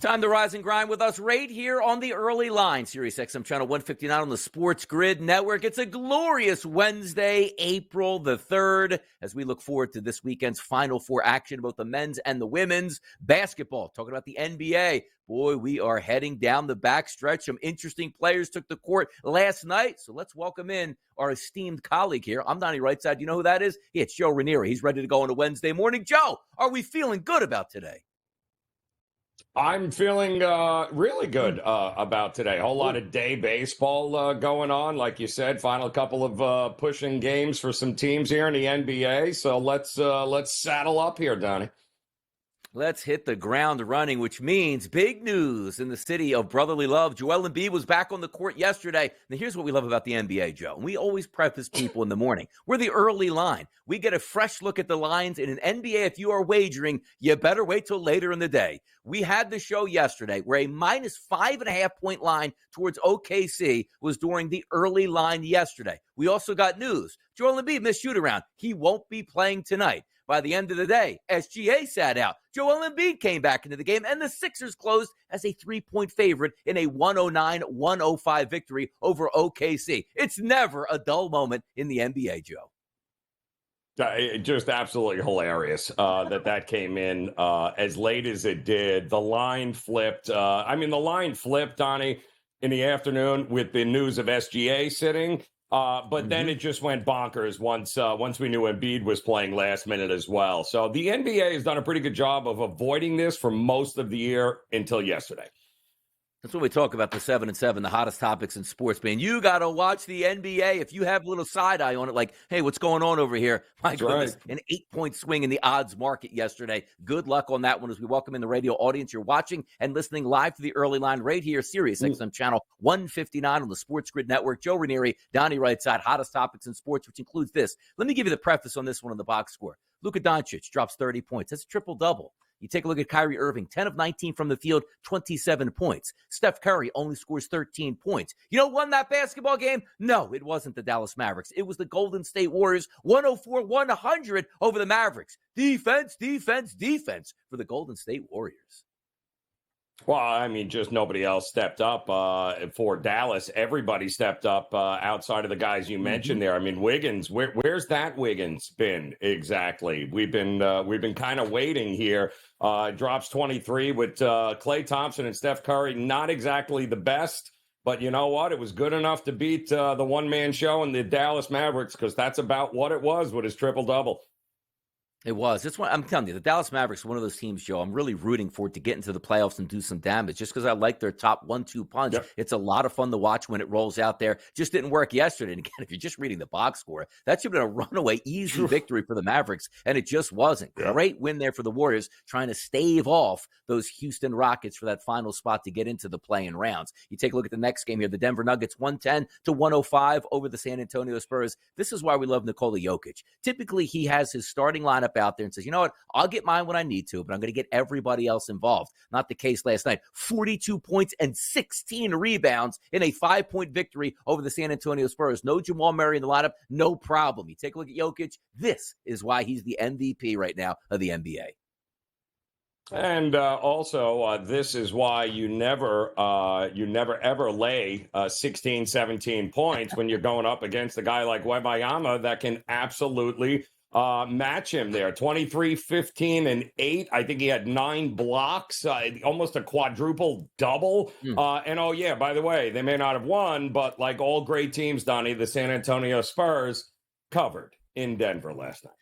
Time to rise and grind with us right here on the early line. Sirius XM channel 159 on the SportsGrid network. It's a glorious Wednesday, April the 3rd, as we look forward to this weekend's Final Four action, both the men's and the women's basketball. Talking about the NBA. Boy, we are heading down the backstretch. Some interesting players took the court last night. So let's welcome in our esteemed colleague here. I'm Donnie Rightside. You know who that is? Yeah, it's Joe Ranieri. He's ready to go on a Wednesday morning. Joe, are we feeling good about today? I'm feeling really good about today. A whole lot of day baseball going on. Like you said, final couple of pushing games for some teams here in the NBA. So let's saddle up here, Donnie. Let's hit the ground running, which means big news in the city of brotherly love. Joel Embiid was back on the court yesterday. Now, here's what we love about the NBA, Joe. And we always preface people in the morning. We're the early line. We get a fresh look at the lines. In an NBA, if you are wagering, you better wait till later in the day. We had the show yesterday where a minus 5.5 point line towards OKC was during the early line yesterday. We also got news. Joel Embiid missed shoot around. He won't be playing tonight. By the end of the day, SGA sat out. Joel Embiid came back into the game, and the Sixers closed as a 3-point favorite in a 109-105 victory over OKC. It's never a dull moment in the NBA, Joe. Just absolutely hilarious that came in as late as it did. The line flipped. The line flipped, Donnie, in the afternoon with the news of SGA sitting. But then it just went bonkers once we knew Embiid was playing last minute as well. So the NBA has done a pretty good job of avoiding this for most of the year until yesterday. That's when we talk about the 7 and 7, the hottest topics in sports, man. You got to watch the NBA. If you have a little side eye on it, like, hey, what's going on over here? My goodness, an 8-point swing in the odds market yesterday. Good luck on that one as we welcome in the radio audience. You're watching and listening live to the early line right here, Sirius XM channel 159 on the SportsGrid network. Joe Ranieri, Donnie Rightside, hottest topics in sports, which includes this. Let me give you the preface on this one on the box score. Luka Doncic drops 30 points. That's a triple-double. You take a look at Kyrie Irving, 10 of 19 from the field, 27 points. Steph Curry only scores 13 points. You know who won that basketball game? No, it wasn't the Dallas Mavericks. It was the Golden State Warriors, 104-100 over the Mavericks. Defense, defense, defense for the Golden State Warriors. Well, just nobody else stepped up for Dallas. Everybody stepped up outside of the guys you mentioned there. Wiggins, where's that Wiggins been exactly? We've been kind of waiting here. Drops 23 with Klay Thompson and Steph Curry. Not exactly the best, but you know what? It was good enough to beat the one-man show and the Dallas Mavericks because that's about what it was with his triple-double. It was. That's what I'm telling you. The Dallas Mavericks are one of those teams, Joe, I'm really rooting for it to get into the playoffs and do some damage just because I like their top 1-2 punch. Yep. It's a lot of fun to watch when it rolls out there. Just didn't work yesterday. And again, if you're just reading the box score, that should have been a runaway easy victory for the Mavericks, and it just wasn't. Yep. Great win there for the Warriors, trying to stave off those Houston Rockets for that final spot to get into the play-in rounds. You take a look at the next game here. The Denver Nuggets 110-105 over the San Antonio Spurs. This is why we love Nikola Jokic. Typically, he has his starting lineup out there and says, you know what, I'll get mine when I need to, but I'm going to get everybody else involved. Not the case last night. 42 points and 16 rebounds in a 5-point victory over the San Antonio Spurs. No Jamal Murray in the lineup, no problem. You take a look at Jokic. This is why he's the MVP right now of the NBA. And also, this is why you never ever lay 16, 17 points when you're going up against a guy like Wembanyama that can absolutely match him there. 23, 15, and 8. I think he had 9 blocks, almost a quadruple double. And oh yeah, by the way, they may not have won, but like all great teams, Donnie, the San Antonio Spurs covered in Denver last night.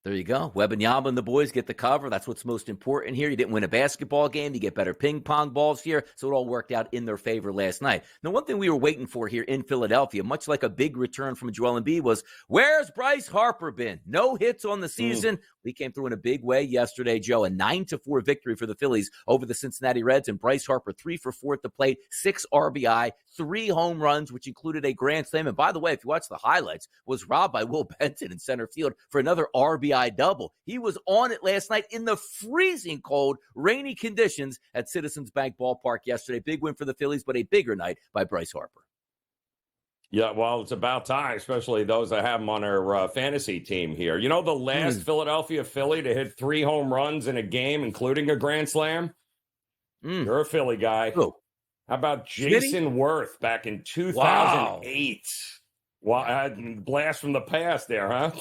There you go. Wembanyama and the boys get the cover. That's what's most important here. You didn't win a basketball game. You get better ping pong balls here. So it all worked out in their favor last night. Now, one thing we were waiting for here in Philadelphia, much like a big return from Joel Embiid, was where's Bryce Harper been? No hits on the season. We came through in a big way yesterday, Joe. A 9-4 victory for the Phillies over the Cincinnati Reds. And Bryce Harper, 3 for 4 at the plate, 6 RBI, 3 home runs, which included a grand slam. And by the way, if you watch the highlights, was robbed by Will Benson in center field for another RBI double. He was on it last night in the freezing cold, rainy conditions at Citizens Bank Ballpark yesterday. Big win for the Phillies, but a bigger night by Bryce Harper. Yeah, well, it's about time, especially those that have him on their fantasy team here. You know, the last Philadelphia Philly to hit 3 home runs in a game, including a grand slam? You're a Philly guy. Who? How about Schmitty? Jason Worth back in Wow. 2008? Blast from the past there, huh?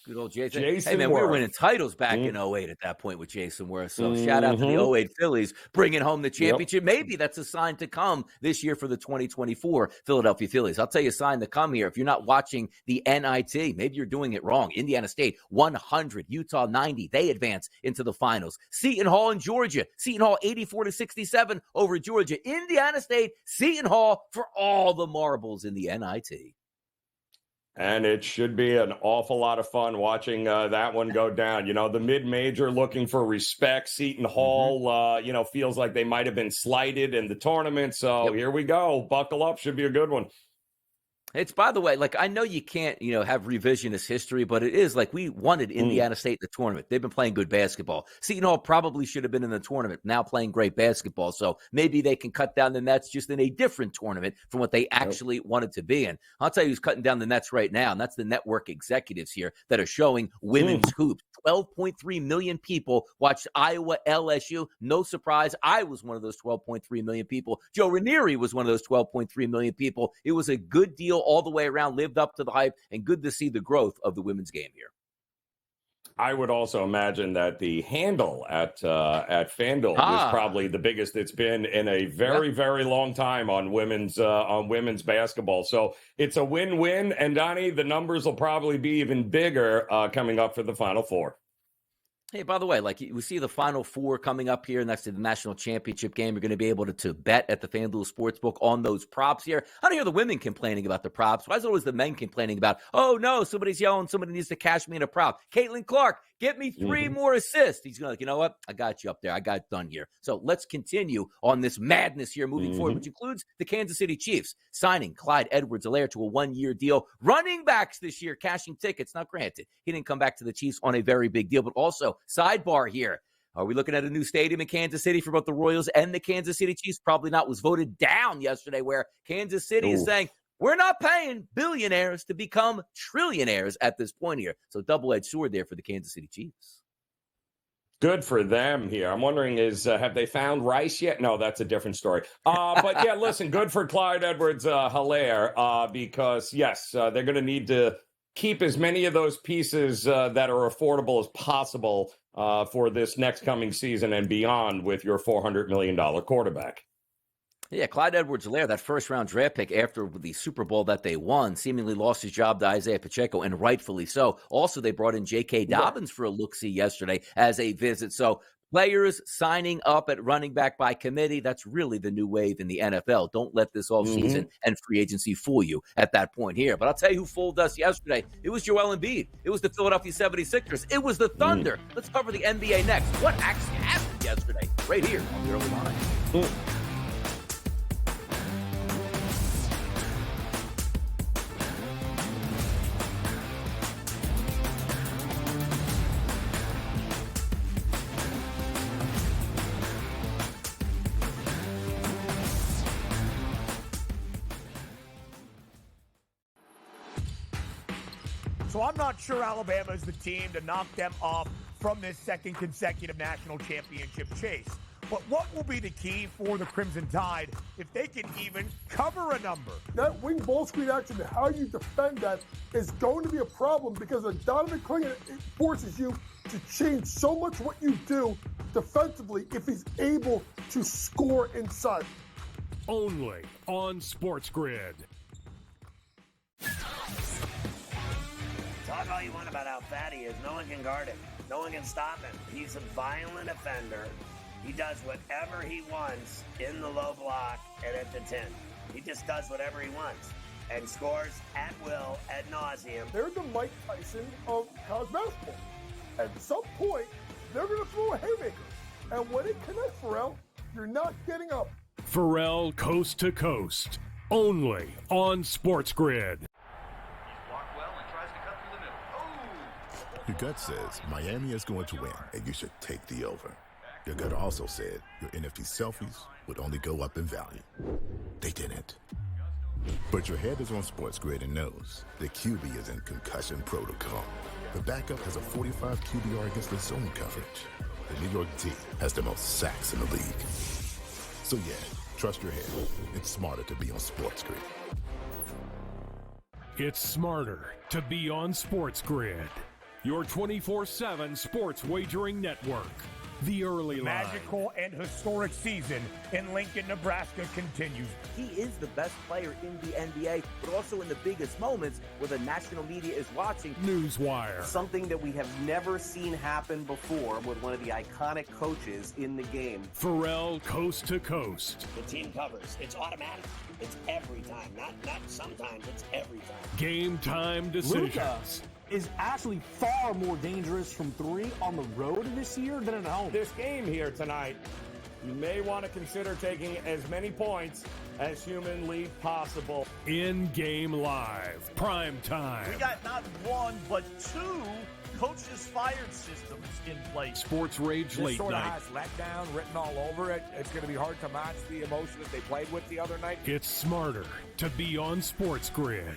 Good old Jason. Jason Hey, man, we were Worth. winning titles back in '08 at that point with Jason Worth. So shout out to the Mhm. '08 Phillies bringing home the Yep. championship. Maybe that's a sign to come this year for the 2024 Philadelphia Phillies. I'll tell you a sign to come here. If you're not watching the NIT, maybe you're doing it wrong. Indiana State 100, Utah 90. They advance into the finals. Seton Hall in Georgia. Seton Hall 84-67 over Georgia. Indiana State, Seton Hall for all the marbles in the NIT. And it should be an awful lot of fun watching that one go down. You know, the mid-major looking for respect. Seton Hall, feels like they might have been slighted in the tournament. So Here we go. Buckle up. Should be a good one. It's, by the way, like, I know you can't, have revisionist history, but it is like we wanted Indiana State in the tournament. They've been playing good basketball. Seton Hall probably should have been in the tournament, now playing great basketball. So maybe they can cut down the nets just in a different tournament from what they actually wanted to be in. I'll tell you who's cutting down the nets right now, and that's the network executives here that are showing women's hoops. 12.3 million people watched Iowa LSU. No surprise, I was one of those 12.3 million people. Joe Ranieri was one of those 12.3 million people. It was a good deal all the way around, lived up to the hype, and good to see the growth of the women's game here. I would also imagine that the handle at FanDuel is probably the biggest it's been in a very, very long time on women's basketball. So it's a win-win. And Donnie, the numbers will probably be even bigger coming up for the Final Four. Hey, by the way, like, we see the Final Four coming up here next to the national championship game. You're going to be able to bet at the FanDuel Sportsbook on those props here. I don't hear the women complaining about the props. Why is it always the men complaining about, oh, no, somebody's yelling, somebody needs to cash me in a prop? Caitlin Clark, get me 3 more assists. He's going to, like, you know what? I got you up there. I got it done here. So let's continue on this madness here moving forward, which includes the Kansas City Chiefs signing Clyde Edwards-Helaire to a 1-year deal. Running backs this year cashing tickets. Now, granted, he didn't come back to the Chiefs on a very big deal, but also sidebar here. Are we looking at a new stadium in Kansas City for both the Royals and the Kansas City Chiefs? Probably not. Was voted down yesterday, where Kansas City is saying, we're not paying billionaires to become trillionaires at this point here. So double-edged sword there for the Kansas City Chiefs. Good for them here. I'm wondering, have they found Rice yet? No, that's a different story. But yeah, listen, good for Clyde Edwards-Helaire because, yes, they're going to need to keep as many of those pieces that are affordable as possible for this next coming season and beyond with your $400 million quarterback. Yeah, Clyde Edwards-Helaire, that first-round draft pick after the Super Bowl that they won, seemingly lost his job to Isaiah Pacheco, and rightfully so. Also, they brought in J.K. Dobbins for a look-see yesterday as a visit. So players signing up at running back by committee, that's really the new wave in the NFL. Don't let this offseason and free agency fool you at that point here. But I'll tell you who fooled us yesterday. It was Joel Embiid. It was the Philadelphia 76ers. It was the Thunder. Let's cover the NBA next. What actually happened yesterday? Right here on the Early Line. So I'm not sure Alabama is the team to knock them off from this second consecutive national championship chase. But what will be the key for the Crimson Tide if they can even cover a number? That wing ball screen action, how you defend that is going to be a problem because of Donovan Clingan, it forces you to change so much what you do defensively if he's able to score inside. Only on SportsGrid. Talk all you want about how fat he is. No one can guard him. No one can stop him. He's a violent offender. He does whatever he wants in the low block and at the 10. He just does whatever he wants and scores at will, ad nauseum. They're the Mike Tyson of college basketball. At some point, they're going to throw a haymaker. And when it connects, Pharrell, you're not getting up. Pharrell Coast to Coast. Only on SportsGrid. Your gut says Miami is going to win, and you should take the over. Your gut also said your NFT selfies would only go up in value. They didn't. But your head is on SportsGrid and knows the QB is in concussion protocol. The backup has a 45 QBR against the zone coverage. the New York team has the most sacks in the league. So yeah, trust your head. It's smarter to be on SportsGrid. It's smarter to be on SportsGrid, your 24/7 sports wagering network. The early line. Magical and historic season in Lincoln, Nebraska continues. He is the best player in the NBA, but also in the biggest moments where the national media is watching. Newswire. Something that we have never seen happen before with one of the iconic coaches in the game. Pharrell Coast to Coast. The team covers. It's automatic. It's every time. Not sometimes. It's every time. Game time decisions. Luka is actually far more dangerous from three on the road this year than at home. This game here tonight, you may want to consider taking as many points as humanly possible. In-game live. Prime time. We got not one, but two coaches fired systems in place. Sports Rage This Late sort of Night. has letdown written all over it. It's going to be hard to match the emotion that they played with the other night. It's smarter to be on SportsGrid.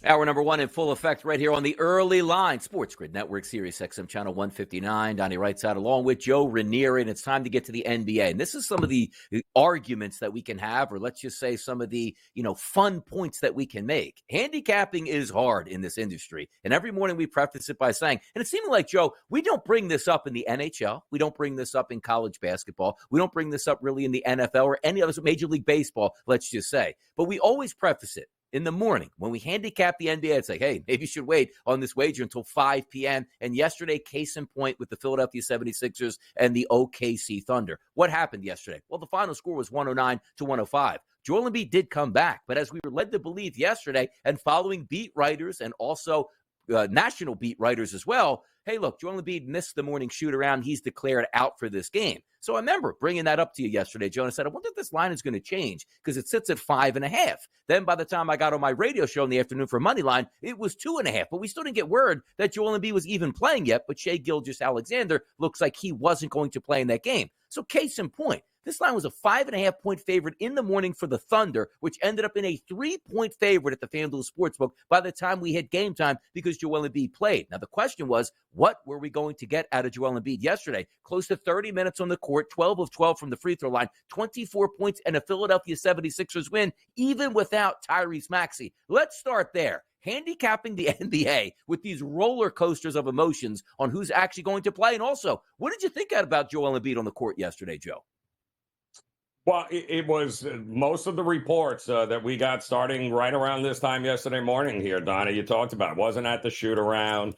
Hour number one in full effect right here on the early line. SportsGrid Network, Sirius XM Channel 159. Donnie Rightside along with Joe Ranieri, and it's time to get to the NBA. And this is some of the arguments that we can have, or let's just say some of the, fun points that we can make. Handicapping is hard in this industry. And every morning we preface it by saying, and it seemed like, Joe, we don't bring this up in the NHL. We don't bring this up in college basketball. We don't bring this up really in the NFL or any other Major League Baseball, let's just say. But we always preface it in the morning when we handicap the NBA. It's like, hey, maybe you should wait on this wager until 5 p.m. And yesterday, case in point with the Philadelphia 76ers and the OKC Thunder. What happened yesterday? Well, the final score was 109-105. Joel Embiid did come back, but as we were led to believe yesterday, and following beat writers and also national beat writers as well, hey, look, Joel Embiid missed the morning shoot-around. He's declared out for this game. So I remember bringing that up to you yesterday, Joe, and I said, I wonder if this line is going to change because it sits at 5.5. Then by the time I got on my radio show in the afternoon for Moneyline, it was 2.5. But we still didn't get word that Joel Embiid was even playing yet. But Shai Gilgeous-Alexander looks like he wasn't going to play in that game. So case in point, this line was a 5.5-point favorite in the morning for the Thunder, which ended up in a 3-point favorite at the FanDuel Sportsbook by the time we hit game time because Joel Embiid played. Now, the question was, what were we going to get out of Joel Embiid yesterday? Close to 30 minutes on the court, 12 of 12 from the free throw line, 24 points, and a Philadelphia 76ers win, even without Tyrese Maxey. Let's start there. Handicapping the NBA with these roller coasters of emotions on who's actually going to play. And also, what did you think about Joel Embiid on the court yesterday, Joe? Well, it was most of the reports that we got starting right around this time yesterday morning here, Donna, you talked about. Wasn't at the shoot-around.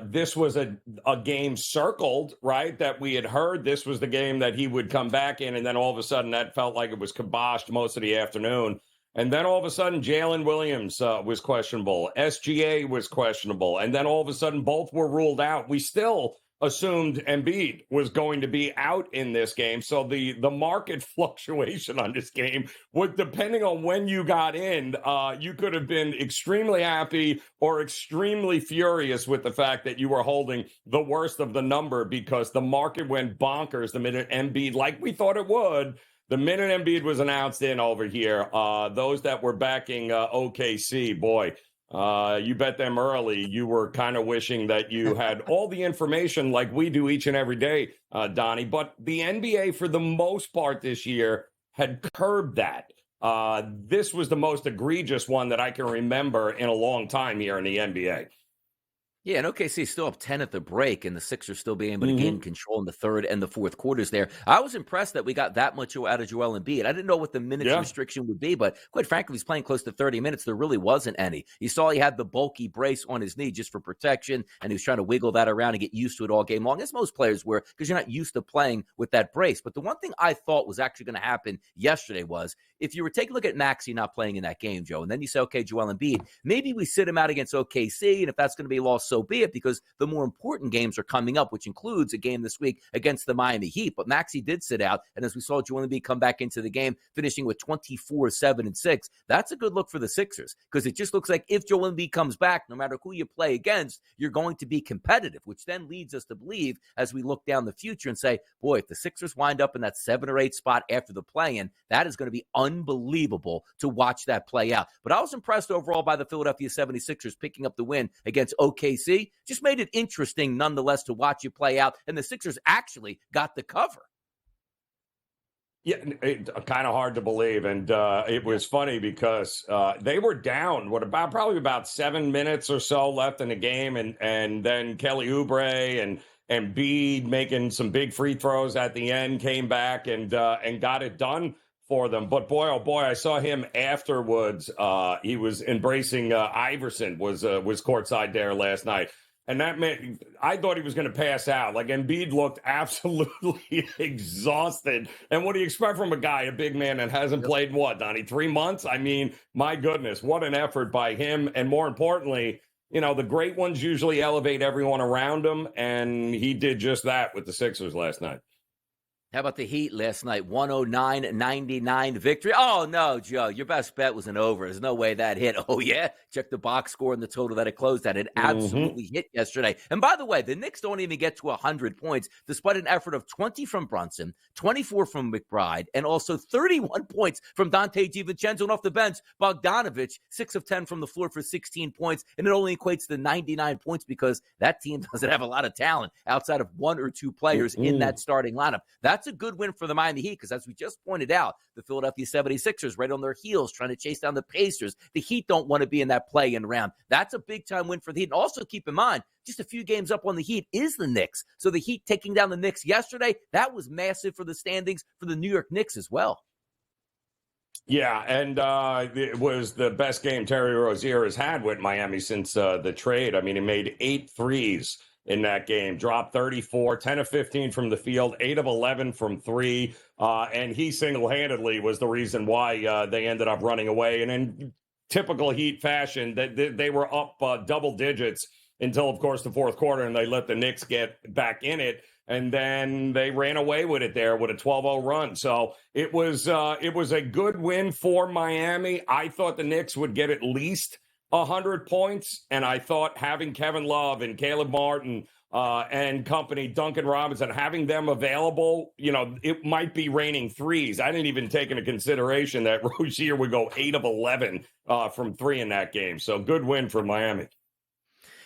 This was a game circled, right, that we had heard. This was the game that he would come back in, and then all of a sudden that felt like it was kiboshed most of the afternoon. And then all of a sudden Jalen Williams was questionable. SGA was questionable. And then all of a sudden both were ruled out. We still assumed Embiid was going to be out in this game. So the market fluctuation on this game was depending on when you got in. You could have been extremely happy or extremely furious with the fact that you were holding the worst of the number because the market went bonkers the minute Embiid, like we thought it would, the minute Embiid was announced in over here. Those that were backing OKC, boy, you bet them early. You were kind of wishing that you had all the information like we do each and every day, Donnie. But the NBA, for the most part this year, had curbed that. This was the most egregious one that I can remember in a long time here in the NBA. Yeah, and OKC still up 10 at the break, and the Sixers still being able to gain control in the third and the fourth quarters there. I was impressed that we got that much out of Joel Embiid. I didn't know what the minutes restriction would be, but quite frankly, he's playing close to 30 minutes. There really wasn't any. You saw he had the bulky brace on his knee just for protection, and he was trying to wiggle that around and get used to it all game long, as most players were, because you're not used to playing with that brace. But the one thing I thought was actually going to happen yesterday was, if you were taking a look at Maxey not playing in that game, Joe, and then you say, okay, Joel Embiid, maybe we sit him out against OKC, and if that's going to be a loss, so be it, because the more important games are coming up, which includes a game this week against the Miami Heat. But Maxey did sit out, and as we saw Joel Embiid come back into the game, finishing with 24, 7, and 6, that's a good look for the Sixers, because it just looks like if Joel Embiid comes back, no matter who you play against, you're going to be competitive, which then leads us to believe, as we look down the future and say, boy, if the Sixers wind up in that 7 or 8 spot after the play-in, that is going to be unbelievable to watch that play out. But I was impressed overall by the Philadelphia 76ers picking up the win against OKC. Just made it interesting nonetheless to watch it play out, and the Sixers actually got the cover. Yeah, kind of hard to believe, and it was funny because they were down probably about 7 minutes or so left in the game, and then Kelly Oubre and Embiid making some big free throws at the end came back and got it done for them. But boy, oh boy, I saw him afterwards. He was embracing Iverson, was courtside there last night. And that meant I thought he was going to pass out. Like, Embiid looked absolutely exhausted. And what do you expect from a guy, a big man that hasn't played, what, Donnie, 3 months? I mean, my goodness, what an effort by him. And more importantly, you know, the great ones usually elevate everyone around them. And he did just that with the Sixers last night. How about the Heat last night? 109-99 victory. Oh, no, Joe, your best bet was an over. There's no way that hit. Oh, yeah? Check the box score and the total that it closed at. It absolutely hit yesterday. And by the way, the Knicks don't even get to 100 points, despite an effort of 20 from Brunson, 24 from McBride, and also 31 points from Dante DiVincenzo. And off the bench, Bogdanovich, 6 of 10 from the floor for 16 points. And it only equates to 99 points because that team doesn't have a lot of talent outside of 1 or 2 players in that starting lineup. That's a good win for the Miami Heat because, as we just pointed out, the Philadelphia 76ers right on their heels trying to chase down the Pacers. The Heat don't want to be in that play-in round. That's a big-time win for the Heat. And also keep in mind, just a few games up on the Heat is the Knicks. So the Heat taking down the Knicks yesterday, that was massive for the standings for the New York Knicks as well. Yeah, and it was the best game Terry Rozier has had with Miami since the trade. I mean, he made 8 threes in that game, dropped 34, 10 of 15 from the field, 8 of 11 from 3. And he single-handedly was the reason why they ended up running away. And in typical Heat fashion, they were up double digits until, of course, the fourth quarter, and they let the Knicks get back in it. And then they ran away with it there with a 12-0 run. So it was a good win for Miami. I thought the Knicks would get at least 100 points, and I thought having Kevin Love and Caleb Martin and company, Duncan Robinson, having them available, you know, it might be raining threes. I didn't even take into consideration that Rozier would go 8 of 11 from 3 in that game. So good win for Miami.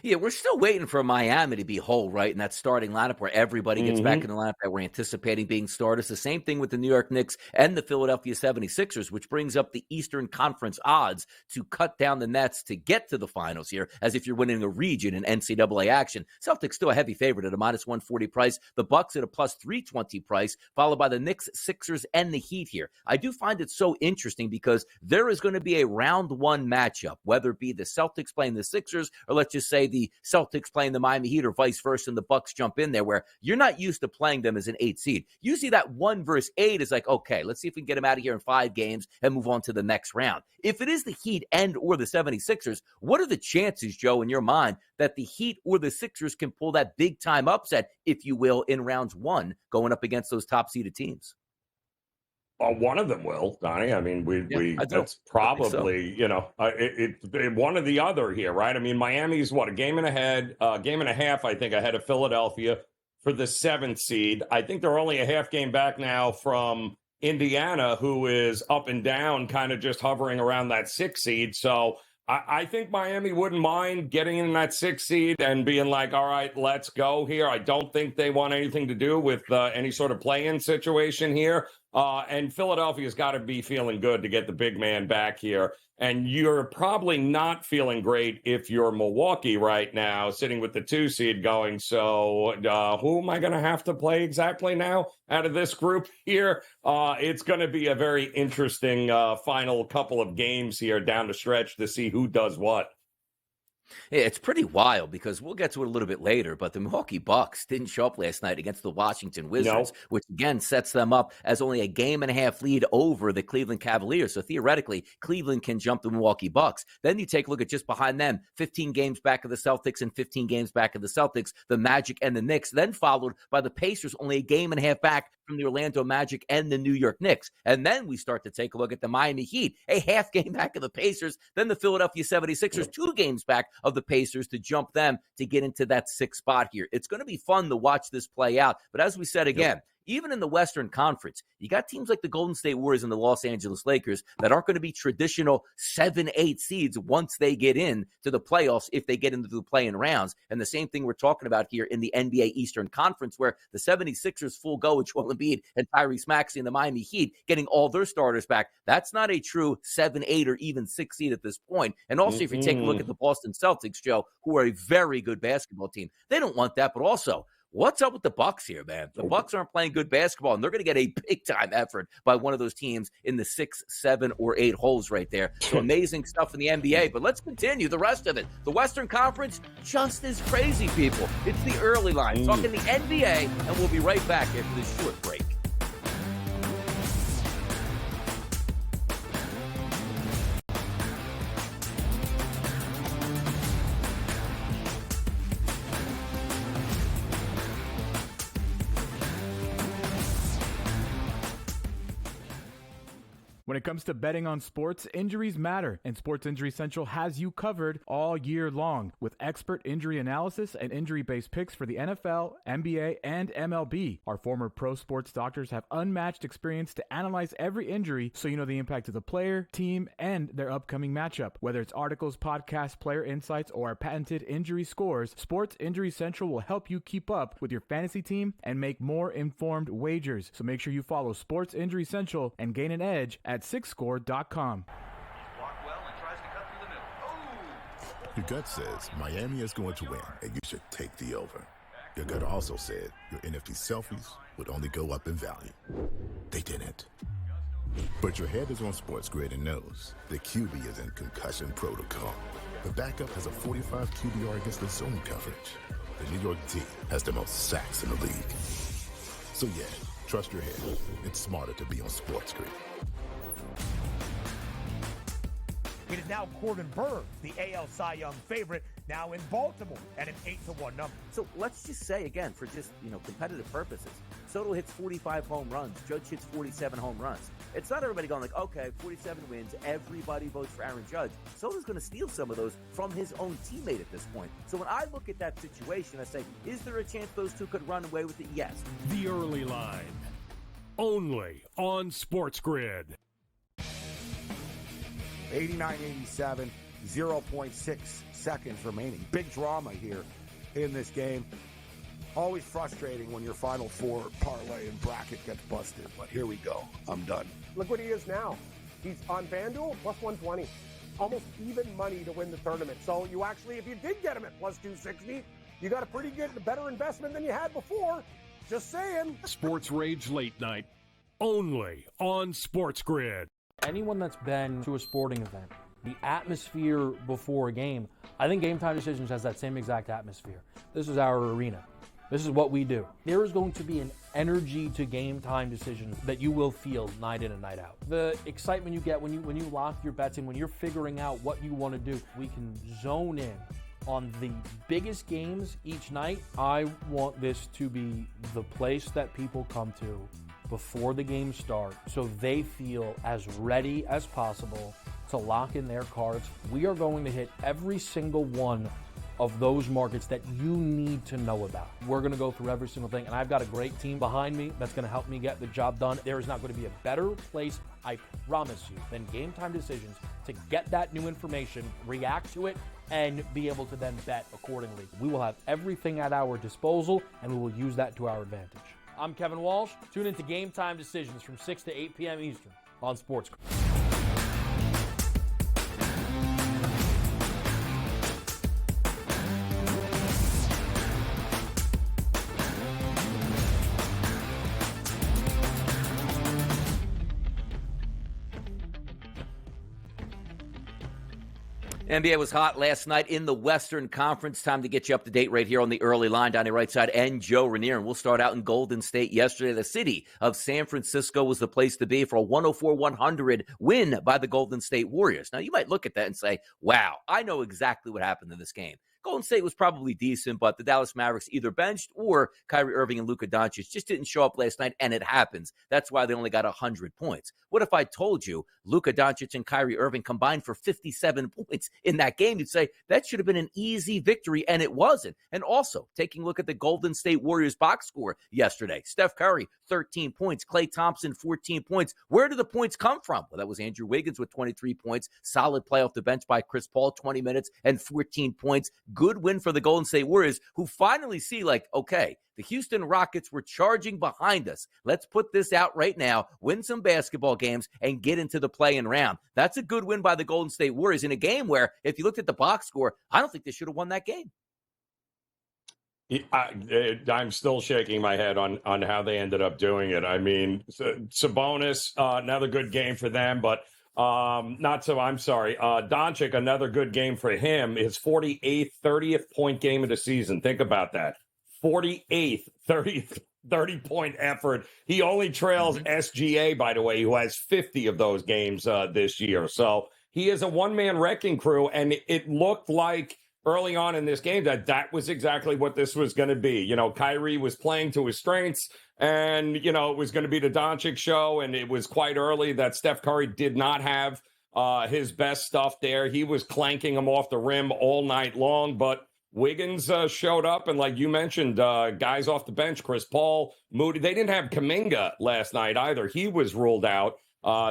Yeah, we're still waiting for Miami to be whole, right? In that starting lineup where everybody gets back in the lineup that we're anticipating being starters. The same thing with the New York Knicks and the Philadelphia 76ers, which brings up the Eastern Conference odds to cut down the Nets to get to the finals here, as if you're winning a region in NCAA action. Celtics still a heavy favorite at a minus 140 price. The Bucks at a plus 320 price, followed by the Knicks, Sixers, and the Heat here. I do find it so interesting because there is going to be a round 1 matchup, whether it be the Celtics playing the Sixers, or let's just say the Celtics playing the Miami Heat, or vice versa, and the Bucks jump in there, where you're not used to playing them as an 8 seed. Usually that 1 versus 8 is like, okay, let's see if we can get them out of here in 5 games and move on to the next round. If it is the Heat and or the 76ers, what are the chances, Joe, in your mind, that the Heat or the Sixers can pull that big-time upset, if you will, in rounds 1, going up against those top-seeded teams? One of them will, Donnie. I mean, that's probably, you know, one or the other here, right? I mean, Miami's a game and a half, I think, ahead of Philadelphia for the 7th seed. I think they're only a half game back now from Indiana, who is up and down, kind of just hovering around that 6th seed. So I think Miami wouldn't mind getting in that 6th seed and being like, all right, let's go here. I don't think they want anything to do with any sort of play-in situation here. And Philadelphia's got to be feeling good to get the big man back here. And you're probably not feeling great if you're Milwaukee right now, sitting with the 2 seed going, so who am I going to have to play exactly now out of this group here? It's going to be a very interesting final couple of games here down the stretch to see who does what. Yeah, it's pretty wild because we'll get to it a little bit later, but the Milwaukee Bucks didn't show up last night against the Washington Wizards, which again sets them up as only a 1.5 game lead over the Cleveland Cavaliers. So theoretically, Cleveland can jump the Milwaukee Bucks. Then you take a look at just behind them, 15 games back of the Celtics and 15 games back of the Celtics, the Magic and the Knicks, then followed by the Pacers, only a 1.5 games back from the Orlando Magic and the New York Knicks. And then we start to take a look at the Miami Heat, a 1/2 game back of the Pacers, then the Philadelphia 76ers, 2 games back of the Pacers to jump them to get into that 6th spot here. It's going to be fun to watch this play out. But as we said again, even in the Western Conference, you got teams like the Golden State Warriors and the Los Angeles Lakers that aren't going to be traditional 7-8 seeds once they get in to the playoffs, if they get into the play-in rounds. And the same thing we're talking about here in the NBA Eastern Conference, where the 76ers full go with Joel Embiid and Tyrese Maxey and the Miami Heat getting all their starters back. That's not a true 7-8 or even 6 seed at this point. And also, if you take a look at the Boston Celtics, Joe, who are a very good basketball team, they don't want that. But also, what's up with the Bucks here, man? The Bucks aren't playing good basketball, and they're going to get a big-time effort by one of those teams in the 6, 7, or 8 holes right there. So amazing stuff in the NBA, but let's continue the rest of it. The Western Conference, just as crazy, people. It's the early line. Talking the NBA, and we'll be right back after this short break. When it comes to betting on sports, injuries matter, and Sports Injury Central has you covered all year long with expert injury analysis and injury-based picks for the NFL, NBA, and MLB. Our former pro sports doctors have unmatched experience to analyze every injury so you know the impact of the player, team, and their upcoming matchup. Whether it's articles, podcasts, player insights, or our patented injury scores, Sports Injury Central will help you keep up with your fantasy team and make more informed wagers. So make sure you follow Sports Injury Central and gain an edge at sixscore.com. Your gut says Miami is going to win, and you should take the over. Your gut also said your NFT selfies would only go up in value. They didn't. But your head is on SportsGrid and knows the QB is in concussion protocol. The backup has a 45 QBR against the zone coverage. The New York D has the most sacks in the league. So yeah, trust your head. It's smarter to be on SportsGrid. It is now Corbin Burns, the AL Cy Young favorite, now in Baltimore at an 8-1 number. So let's just say again, for just competitive purposes, Soto hits 45 home runs, Judge hits 47 home runs. It's not everybody going like, okay, 47 wins, everybody votes for Aaron Judge. Soto's going to steal some of those from his own teammate at this point. So when I look at that situation, I say, is there a chance those two could run away with it? Yes. The early line, only on SportsGrid. 89-87, 0.6 seconds remaining. Big drama here in this game. Always frustrating when your Final Four parlay and bracket gets busted, but here we go. I'm done. Look what he is now. He's on FanDuel, plus 120. Almost even money to win the tournament. So you actually, if you did get him at plus 260, you got a pretty good, better investment than you had before. Just saying. Sports Rage Late Night, only on SportsGrid. Anyone that's been to a sporting event, the atmosphere before a game, I think Game Time Decisions has that same exact atmosphere. This is our arena. This is what we do. There is going to be an energy to Game Time Decisions that you will feel night in and night out. The excitement you get when you lock your bets in, when you're figuring out what you want to do, we can zone in on the biggest games each night. I want this to be the place that people come to before the games start so they feel as ready as possible to lock in their cards. We are going to hit every single one of those markets that you need to know about. We're going to go through every single thing, and I've got a great team behind me that's going to help me get the job done. There is not going to be a better place, I promise you, than Game Time Decisions to get that new information, react to it, and be able to then bet accordingly. We will have everything at our disposal, and we will use that to our advantage. I'm Kevin Walsh. Tune into Game Time Decisions from 6 to 8 p.m. Eastern on SportsGrid. NBA was hot last night in the Western Conference. Time to get you up to date right here on the early line. Down the right side, and Joe Rainier. And we'll start out in Golden State yesterday. The city of San Francisco was the place to be for a 104-100 win by the Golden State Warriors. Now, you might look at that and say, wow, I know exactly what happened in this game. Golden State was probably decent, but the Dallas Mavericks either benched or Kyrie Irving and Luka Doncic just didn't show up last night, and it happens. That's why they only got 100 points. What if I told you Luka Doncic and Kyrie Irving combined for 57 points in that game? You'd say that should have been an easy victory, and it wasn't. And also, taking a look at the Golden State Warriors box score yesterday, Steph Curry, 13 points. Klay Thompson, 14 points. Where did the points come from? Well, that was Andrew Wiggins with 23 points. Solid play off the bench by Chris Paul, 20 minutes and 14 points. Good win for the Golden State Warriors, who finally see, like, okay, the Houston Rockets were charging behind us. Let's put this out right now, win some basketball games, and get into the play-in round. That's a good win by the Golden State Warriors in a game where, if you looked at the box score, I don't think they should have won that game. I'm still shaking my head on how they ended up doing it. I mean, Sabonis, another good game for them, but Doncic, another good game for him. His 48th, 30th point game of the season. Think about that. 48th, 30-point effort. He only trails SGA, by the way, who has 50 of those games this year. So he is a one-man wrecking crew, and it looked like early on in this game that was exactly what this was going to be. You know, Kyrie was playing to his strengths, and, you know, it was going to be the Doncic show, and it was quite early that Steph Curry did not have his best stuff there. He was clanking him off the rim all night long, but Wiggins showed up, and like you mentioned, guys off the bench, Chris Paul, Moody. They didn't have Kuminga last night either. He was ruled out.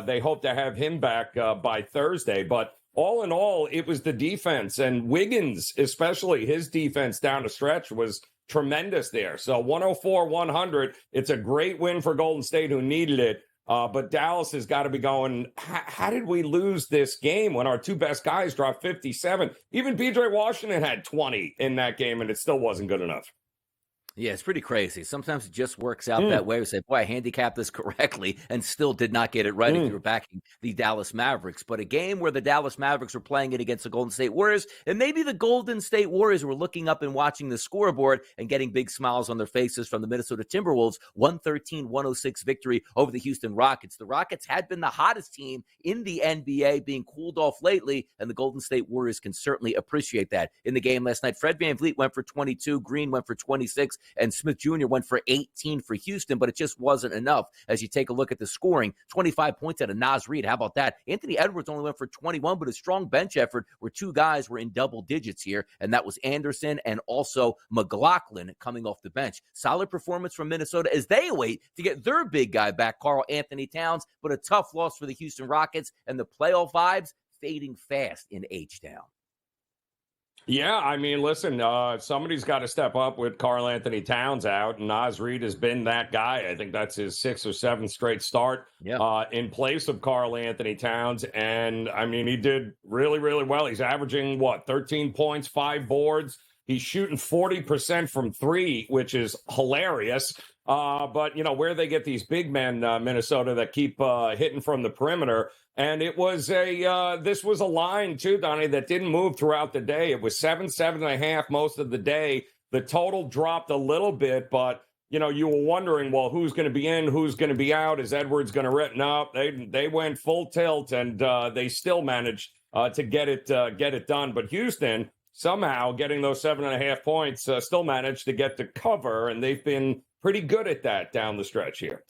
They hope to have him back by Thursday, but all in all, it was the defense, and Wiggins, especially his defense down the stretch, was tremendous there. So 104-100, it's a great win for Golden State, who needed it. But Dallas has got to be going, how did we lose this game when our two best guys dropped 57? Even PJ Washington had 20 in that game, and it still wasn't good enough. Yeah, it's pretty crazy. Sometimes it just works out that way. We say, boy, I handicapped this correctly and still did not get it right if you were backing the Dallas Mavericks. But a game where the Dallas Mavericks were playing it against the Golden State Warriors, and maybe the Golden State Warriors were looking up and watching the scoreboard and getting big smiles on their faces from the Minnesota Timberwolves' 113-106 victory over the Houston Rockets. The Rockets had been the hottest team in the NBA, being cooled off lately, and the Golden State Warriors can certainly appreciate that. In the game last night, Fred VanVleet went for 22, Green went for 26, and Smith Jr. went for 18 for Houston, but it just wasn't enough. As you take a look at the scoring, 25 points out of Naz Reid. How about that? Anthony Edwards only went for 21, but a strong bench effort where two guys were in double digits here, and that was Anderson and also McLaughlin coming off the bench. Solid performance from Minnesota as they wait to get their big guy back, Karl Anthony Towns, but a tough loss for the Houston Rockets, and the playoff vibes fading fast in H-Town. Yeah, I mean, listen, somebody's got to step up with Karl Anthony Towns out, and Naz Reid has been that guy. I think that's his 6th or 7th straight start in place of Karl Anthony Towns. And, I mean, he did really, really well. He's averaging, 13 points, 5 boards. He's shooting 40% from 3, which is hilarious. But, you know, where they get these big men, Minnesota, that keep hitting from the perimeter. And it was this was a line, too, Donnie, that didn't move throughout the day. It was 7.5 most of the day. The total dropped a little bit, but, you know, you were wondering, well, who's going to be in, who's going to be out? Is Edwards going to rip? No, they went full tilt, and they still managed to get it done. But Houston, somehow getting those 7.5 points, still managed to get the cover, and they've been pretty good at that down the stretch here.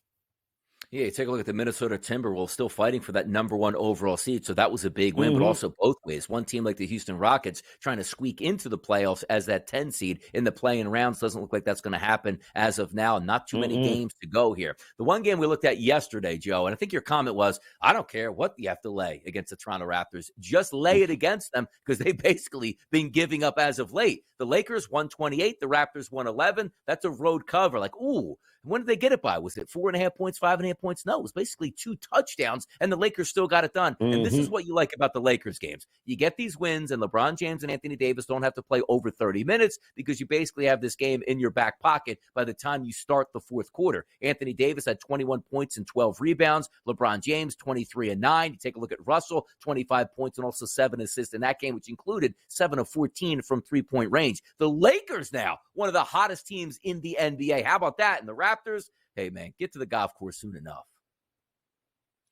Yeah, you take a look at the Minnesota Timberwolves still fighting for that number 1 overall seed. So that was a big win, but also both ways. One team like the Houston Rockets trying to squeak into the playoffs as that 10 seed in the play-in rounds. Doesn't look like that's going to happen as of now. Not too many games to go here. The one game we looked at yesterday, Joe, and I think your comment was, I don't care what you have to lay against the Toronto Raptors. Just lay it against them because they've basically been giving up as of late. The Lakers 128, the Raptors 111. That's a road cover. Like, ooh. When did they get it by? Was it 4.5 points, 5.5 points? No, it was basically 2 touchdowns, and the Lakers still got it done. And this is what you like about the Lakers games. You get these wins, and LeBron James and Anthony Davis don't have to play over 30 minutes because you basically have this game in your back pocket by the time you start the fourth quarter. Anthony Davis had 21 points and 12 rebounds. LeBron James, 23 and 9. You take a look at Russell, 25 points and also 7 assists in that game, which included 7 of 14 from three-point range. The Lakers now, one of the hottest teams in the NBA. How about that? And the Raptors, hey, man, get to the golf course soon enough.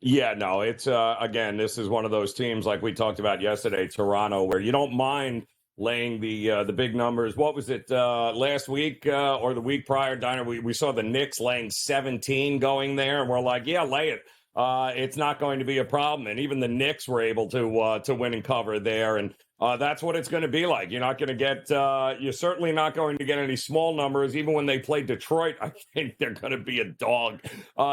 Yeah, no, it's, again, this is one of those teams like we talked about yesterday, Toronto, where you don't mind laying the big numbers. What was it, last week or the week prior, Diner? We saw the Knicks laying 17 going there, and we're like, yeah, lay it. It's not going to be a problem. And even the Knicks were able to win and cover there. And that's what it's going to be like. You're not going to get, you're certainly not going to get any small numbers. Even when they play Detroit, I think they're going to be a dog.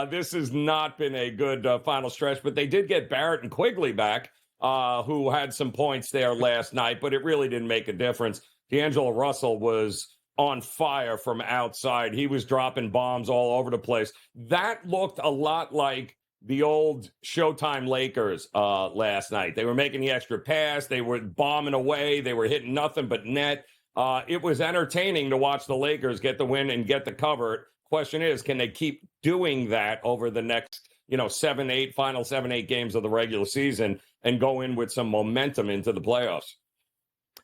This has not been a good final stretch, but they did get Barrett and Quigley back, who had some points there last night, but it really didn't make a difference. D'Angelo Russell was on fire from outside. He was dropping bombs all over the place. That looked a lot like the old Showtime Lakers last night. They were making the extra pass. They were bombing away. They were hitting nothing but net. It was entertaining to watch the Lakers get the win and get the cover. Question is, can they keep doing that over the next, final 7-8 games of the regular season and go in with some momentum into the playoffs?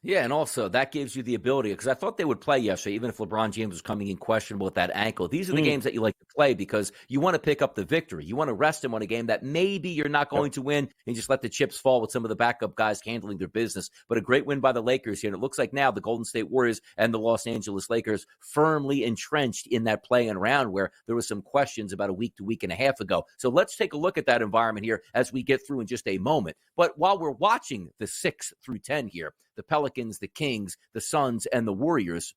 Yeah, and also that gives you the ability, because I thought they would play yesterday, even if LeBron James was coming in questionable with that ankle. These are the games that you like to play because you want to pick up the victory. You want to rest him on a game that maybe you're not going to win and just let the chips fall with some of the backup guys handling their business. But a great win by the Lakers here. And it looks like now the Golden State Warriors and the Los Angeles Lakers firmly entrenched in that play-in round where there was some questions about a week to week and a half ago. So let's take a look at that environment here as we get through in just a moment. But while we're watching the 6 through 10 here, the Pelicans, the Kings, the Suns, and the Warriors,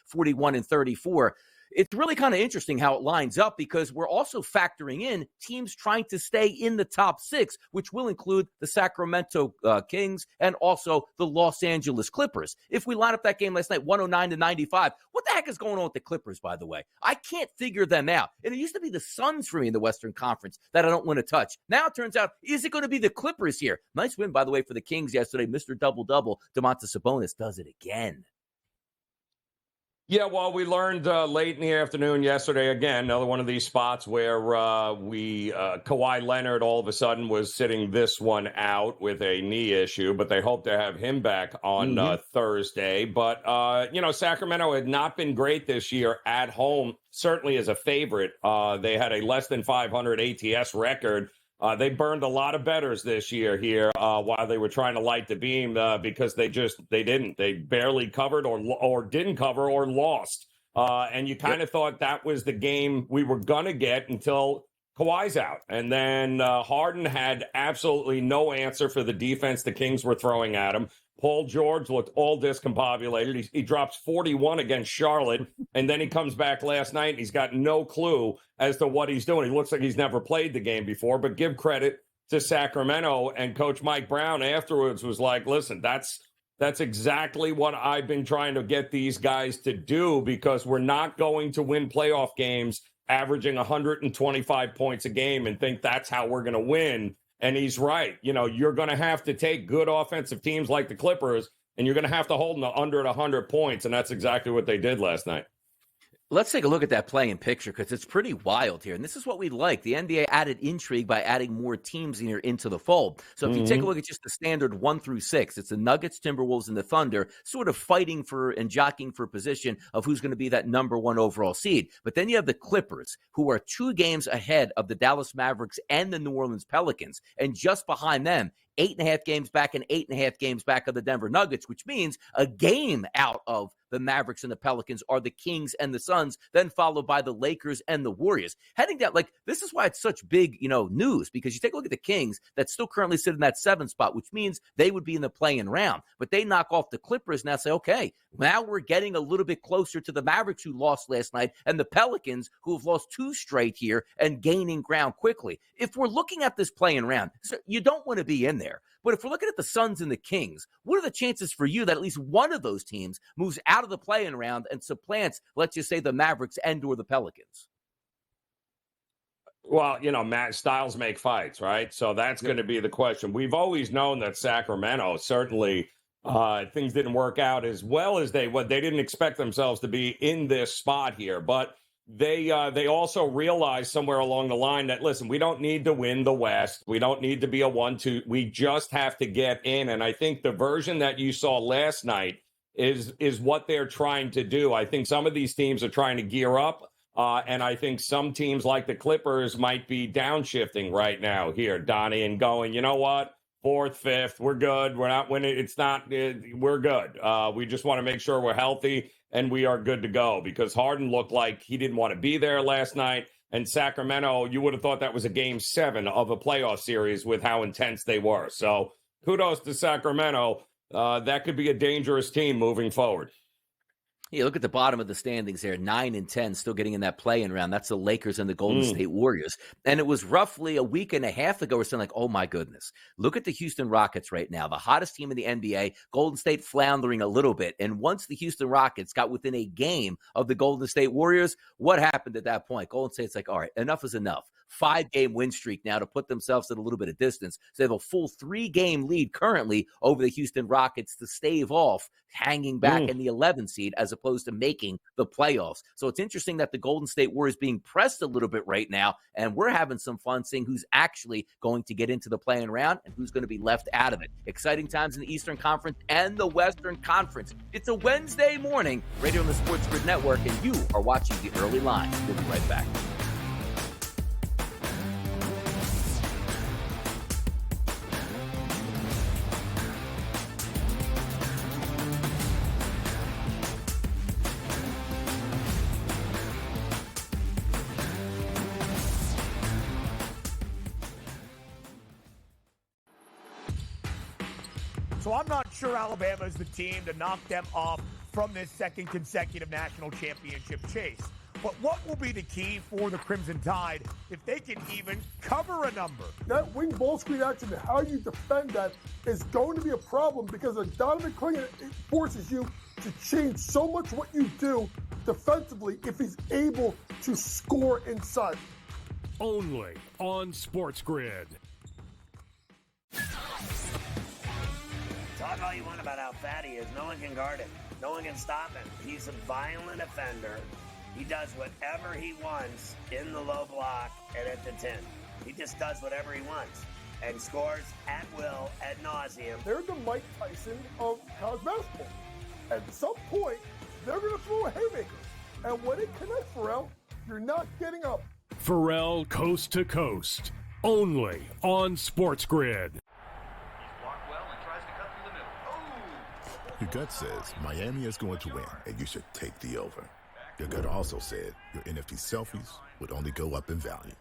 41 and 34. It's really kind of interesting how it lines up because we're also factoring in teams trying to stay in the top 6, which will include the Sacramento Kings and also the Los Angeles Clippers. If we line up that game last night, 109-95, what the heck is going on with the Clippers, by the way? I can't figure them out. And it used to be the Suns for me in the Western Conference that I don't want to touch. Now it turns out, is it going to be the Clippers here? Nice win, by the way, for the Kings yesterday. Mr. Double-Double, Domantas Sabonis does it again. Yeah, well, we learned late in the afternoon yesterday, again, another one of these spots where Kawhi Leonard all of a sudden was sitting this one out with a knee issue, but they hope to have him back on Thursday. But, Sacramento had not been great this year at home, certainly as a favorite. They had a less than 500 ATS record. They burned a lot of bettors this year here while they were trying to light the beam because they didn't. They barely covered or didn't cover or lost. And you kind of thought that was the game we were going to get until Kawhi's out. And then Harden had absolutely no answer for the defense the Kings were throwing at him. Paul George looked all discombobulated. He drops 41 against Charlotte, and then he comes back last night, and he's got no clue as to what he's doing. He looks like he's never played the game before, but give credit to Sacramento, and Coach Mike Brown afterwards was like, listen, that's exactly what I've been trying to get these guys to do because we're not going to win playoff games averaging 125 points a game and think that's how we're going to win. And he's right. You're going to have to take good offensive teams like the Clippers, and you're going to have to hold them under 100 points, and that's exactly what they did last night. Let's take a look at that playing picture because it's pretty wild here. And this is what we like. The NBA added intrigue by adding more teams here into the fold. So if you take a look at just the standard 1 through 6, it's the Nuggets, Timberwolves, and the Thunder sort of fighting for and jockeying for position of who's going to be that number 1 overall seed. But then you have the Clippers, who are 2 games ahead of the Dallas Mavericks and the New Orleans Pelicans. And just behind them, 8.5 games back and 8.5 games back of the Denver Nuggets, which means a game out of the Mavericks and the Pelicans are the Kings and the Suns, then followed by the Lakers and the Warriors. Heading down, like, this is why it's such big, news, because you take a look at the Kings that still currently sit in that 7th spot, which means they would be in the play-in round. But they knock off the Clippers now, say, okay, now we're getting a little bit closer to the Mavericks who lost last night and the Pelicans who have lost 2 straight here and gaining ground quickly. If we're looking at this play-in round, so you don't want to be in there. But if we're looking at the Suns and the Kings, what are the chances for you that at least one of those teams moves out of the play-in round and supplants, let's just say, the Mavericks and or the Pelicans? Well, styles make fights, right? So that's going to be the question. We've always known that Sacramento, certainly things didn't work out as well as they didn't expect themselves to be in this spot here. But they also realized somewhere along the line that, listen, we don't need to win the West. We don't need to be a 1-2. We just have to get in. And I think the version that you saw last night is what they're trying to do. I think some of these teams are trying to gear up. And I think some teams like the Clippers might be downshifting right now here, Donnie, and going, you know what? 4th, 5th, we're good. We're not winning. We're good. We just want to make sure we're healthy and we are good to go, because Harden looked like he didn't want to be there last night. And Sacramento, you would have thought that was a game 7 of a playoff series with how intense they were. So kudos to Sacramento. That could be a dangerous team moving forward. Yeah, look at the bottom of the standings there, 9 and 10, still getting in that play-in round. That's the Lakers and the Golden State Warriors. And it was roughly a week and a half ago, we're saying, like, oh my goodness, look at the Houston Rockets right now, the hottest team in the NBA. Golden State floundering a little bit. And once the Houston Rockets got within a game of the Golden State Warriors, what happened at that point? Golden State's like, all right, enough is enough. 5-game win streak now to put themselves at a little bit of distance. So they have a full 3-game lead currently over the Houston Rockets to stave off hanging back in the 11th seed as opposed to making the playoffs. So it's interesting that the Golden State Warriors being pressed a little bit right now, and we're having some fun seeing who's actually going to get into the play-in round and who's going to be left out of it. Exciting times in the Eastern Conference and the Western Conference. It's a Wednesday morning, right here on the SportsGrid Network, and you are watching The Early Line. We'll be right back. So I'm not sure Alabama is the team to knock them off from this 2nd consecutive national championship chase. But what will be the key for the Crimson Tide if they can even cover a number? That wing ball screen action, how you defend that is going to be a problem, because a Donnie and Joe, it forces you to change so much what you do defensively if he's able to score inside. Only on SportsGrid. Talk all you want about how fat he is. No one can guard him. No one can stop him. He's a violent offender. He does whatever he wants in the low block and at the 10. He just does whatever he wants and scores at will, ad nauseum. They're the Mike Tyson of college basketball. At some point, they're going to throw a haymaker. And when it connects, Pharrell, you're not getting up. Pharrell Coast to Coast. Only on SportsGrid. Your gut says Miami is going to win, and you should take the over. Your gut also said your NFT selfies would only go up in value.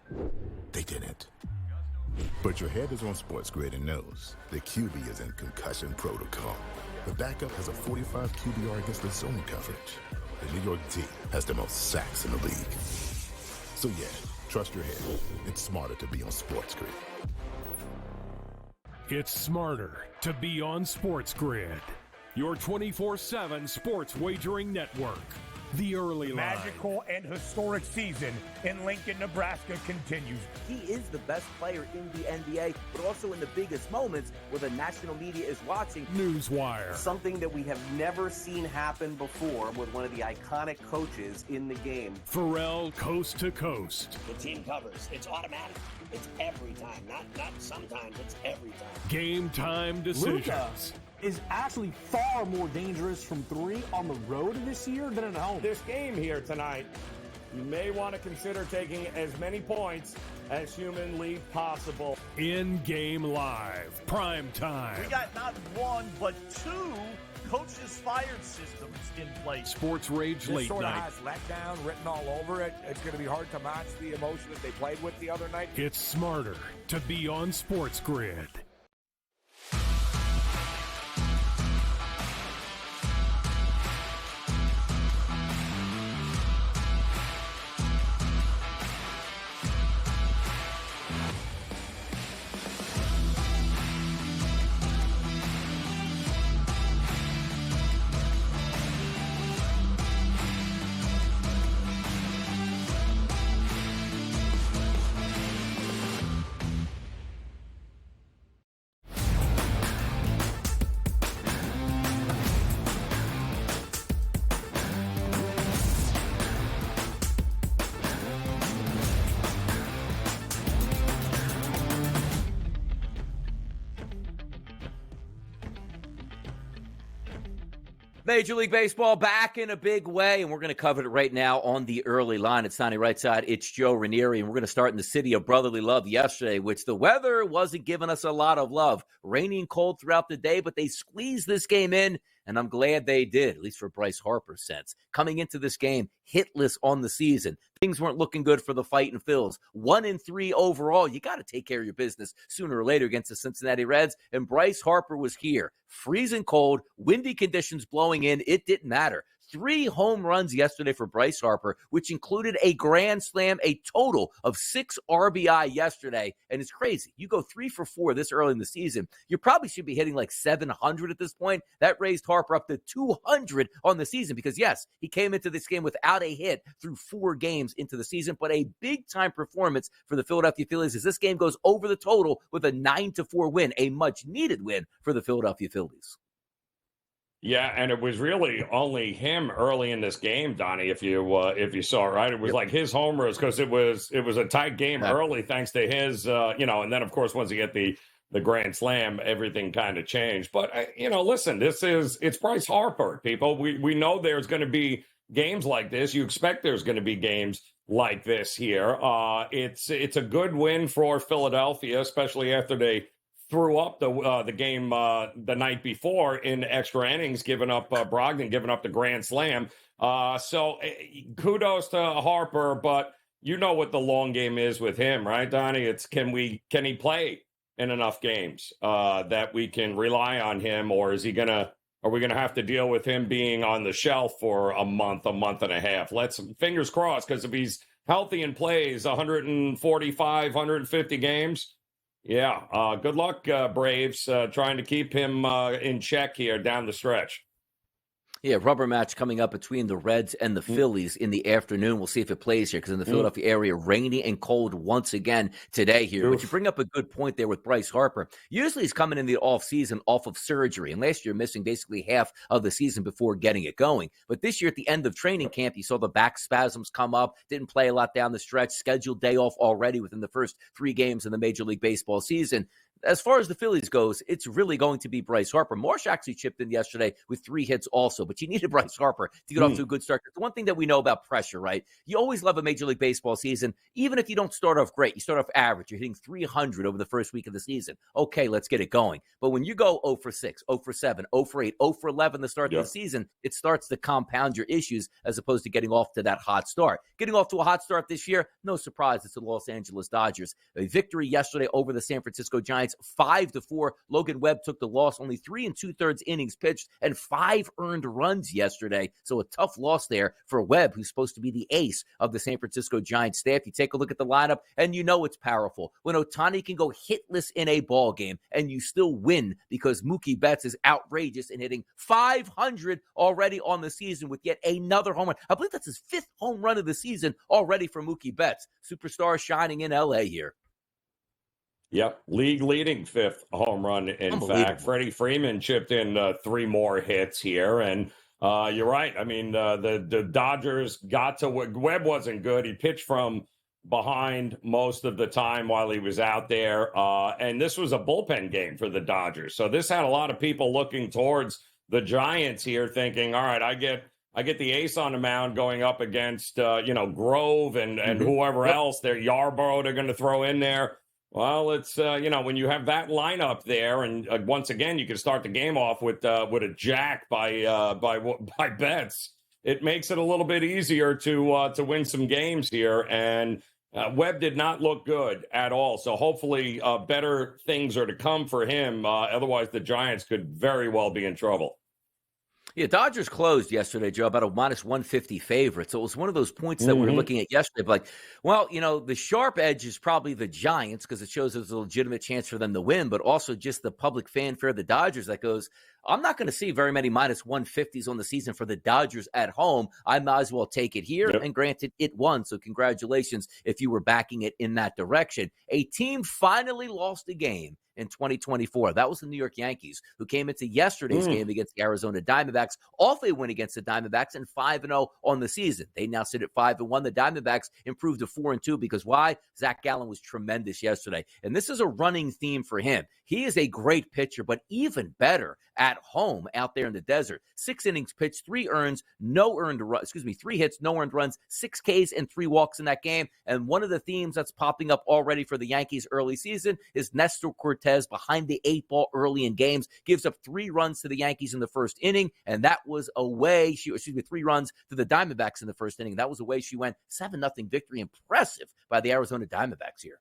They didn't. But your head is on SportsGrid and knows the QB is in concussion protocol. The backup has a 45 QBR against the zone coverage. The New York D has the most sacks in the league. So yeah, trust your head. It's smarter to be on SportsGrid. It's smarter to be on SportsGrid. Your 24/7 sports wagering network. The Early Line. Magical and historic season in Lincoln, Nebraska continues. He is the best player in the NBA, but also in the biggest moments where the national media is watching. Newswire. Something that we have never seen happen before with one of the iconic coaches in the game. Pharrell Coast to Coast. The team covers. It's automatic. It's every time. Not sometimes. It's every time. Game time decisions. Luka is actually far more dangerous from 3 on the road this year than at home. This game here tonight, you may want to consider taking as many points as humanly possible. In-game live. Prime time. We got not one, but 2 coaches fired systems in place. Sports Rage This Late sort of Night. has letdown written all over it. It's going to be hard to match the emotion that they played with the other night. It's smarter to be on SportsGrid. Major League Baseball back in a big way, and we're going to cover it right now on the early line. It's Donnie right side. It's Joe Ranieri, and we're going to start in the city of brotherly love yesterday, which the weather wasn't giving us a lot of love. Rainy and cold throughout the day, but they squeezed this game in, and I'm glad they did, at least for Bryce Harper's sense. Coming into this game, hitless on the season. Things weren't looking good for the Fightin' Phils. 1-3 overall. You got to take care of your business sooner or later against the Cincinnati Reds, and Bryce Harper was here. Freezing cold, windy conditions blowing in. It didn't matter. 3 home runs yesterday for Bryce Harper, which included a grand slam, a total of 6 RBI yesterday. And it's crazy. You go 3 for 4 this early in the season. You probably should be hitting like 700 at this point. That raised Harper up to 200 on the season because, yes, he came into this game without a hit through 4 games into the season, but a big-time performance for the Philadelphia Phillies as this game goes over the total with a 9-4 win, a much-needed win for the Philadelphia Phillies. Yeah, and it was really only him early in this game, Donnie. If you saw, right, it was like his homers because it was a tight game early thanks to his, and then of course once you get the grand slam, everything kind of changed. But listen, it's Bryce Harper, people. We know there's going to be games like this. You expect there's going to be games like this here. It's a good win for Philadelphia, especially after they threw up the game the night before in extra innings, giving up Brogdon, giving up the grand slam. So kudos to Harper, but you know what the long game is with him, right, Donnie? It's can he play in enough games that we can rely on him, or are we gonna have to deal with him being on the shelf for a month and a half? Let's fingers crossed, because if he's healthy and plays 145, 150 games. Yeah, good luck, Braves, trying to keep him in check here down the stretch. Yeah, rubber match coming up between the Reds and the Phillies in the afternoon. We'll see if it plays here because in the Philadelphia area, rainy and cold once again today here. But you bring up a good point there with Bryce Harper. Usually he's coming in the offseason off of surgery, and last year missing basically half of the season before getting it going. But this year at the end of training camp, you saw the back spasms come up, didn't play a lot down the stretch, scheduled day off already within the first 3 games in the Major League Baseball season. As far as the Phillies goes, it's really going to be Bryce Harper. Marsh actually chipped in yesterday with 3 hits also, but you needed Bryce Harper to get off to a good start. The one thing that we know about pressure, right? You always love a Major League Baseball season. Even if you don't start off great, you start off average. You're hitting 300 over the first week of the season. Okay, let's get it going. But when you go 0 for 6, 0 for 7, 0 for 8, 0 for 11 the start of the season, it starts to compound your issues as opposed to getting off to that hot start. Getting off to a hot start this year, no surprise, it's the Los Angeles Dodgers. A victory yesterday over the San Francisco Giants, 5-4. Logan Webb took the loss, only 3 2/3 innings pitched and 5 earned runs yesterday. So a tough loss there for Webb, who's supposed to be the ace of the San Francisco Giants staff. You take a look at the lineup, and you know it's powerful. When Ohtani can go hitless in a ball game, and you still win because Mookie Betts is outrageous in hitting 500 already on the season with yet another home run. I believe that's his 5th home run of the season already for Mookie Betts. Superstar shining in L.A. here. Yep, league leading 5th home run. In fact, Freddie Freeman chipped in 3 more hits here, and you're right. I mean, the Dodgers got to Webb wasn't good. He pitched from behind most of the time while he was out there, and this was a bullpen game for the Dodgers. So this had a lot of people looking towards the Giants here, thinking, all right, I get the ace on the mound going up against Grove and whoever else. Yarbrough they're going to throw in there. Well, it's when you have that lineup there, and once again you can start the game off with a jack by bets. It makes it a little bit easier to win some games here. And Webb did not look good at all. So hopefully better things are to come for him. Otherwise, the Giants could very well be in trouble. Yeah, Dodgers closed yesterday, Joe, about a minus 150 favorite. So it was one of those points that we were looking at yesterday. Like, well, the sharp edge is probably the Giants because it shows there's a legitimate chance for them to win, but also just the public fanfare, the Dodgers, that goes, I'm not going to see very many minus 150s on the season for the Dodgers at home. I might as well take it here. Yep. And granted, it won. So congratulations if you were backing it in that direction. A team finally lost a game in 2024. That was the New York Yankees, who came into yesterday's game against the Arizona Diamondbacks off a win against the Diamondbacks and 5-0 on the season. They now sit at 5-1. The Diamondbacks improved to 4-2 because why? Zach Gallen was tremendous yesterday. And this is a running theme for him. He is a great pitcher, but even better at home out there in the desert. 6 innings pitched, 3 hits, no earned runs, 6 Ks and 3 walks in that game. And one of the themes that's popping up already for the Yankees early season is Nestor Cortez behind the 8 ball early in games, gives up 3 runs to the Yankees in the first inning, and that was away. 3 runs to the Diamondbacks in the first inning. That was away. She went 7-0 victory. Impressive by the Arizona Diamondbacks here.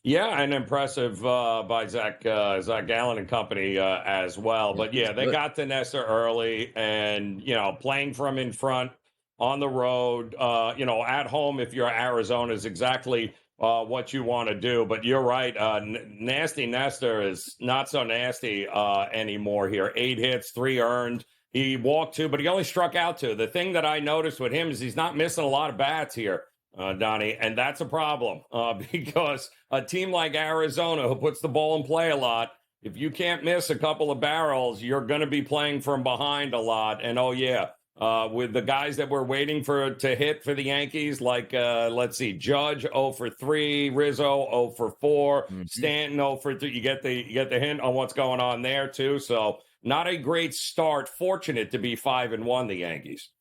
Yeah, and impressive by Zach Gallen and company as well. But yeah, they got to Nestor early, and playing from in front on the road, at home if you're Arizona is exactly what you want to do. But you're right, nasty Nestor is not so nasty anymore here. 8 hits, 3 earned. He walked 2, but he only struck out 2. The thing that I noticed with him is he's not missing a lot of bats here. Donnie, and that's a problem because a team like Arizona, who puts the ball in play a lot, if you can't miss a couple of barrels, you're going to be playing from behind a lot. And with the guys that we're waiting to hit for the Yankees, like let's see, Judge 0 for 3, Rizzo 0 for 4, Stanton 0 for 3. You get the hint on what's going on there too. So not a great start. Fortunate to be 5-1, the Yankees.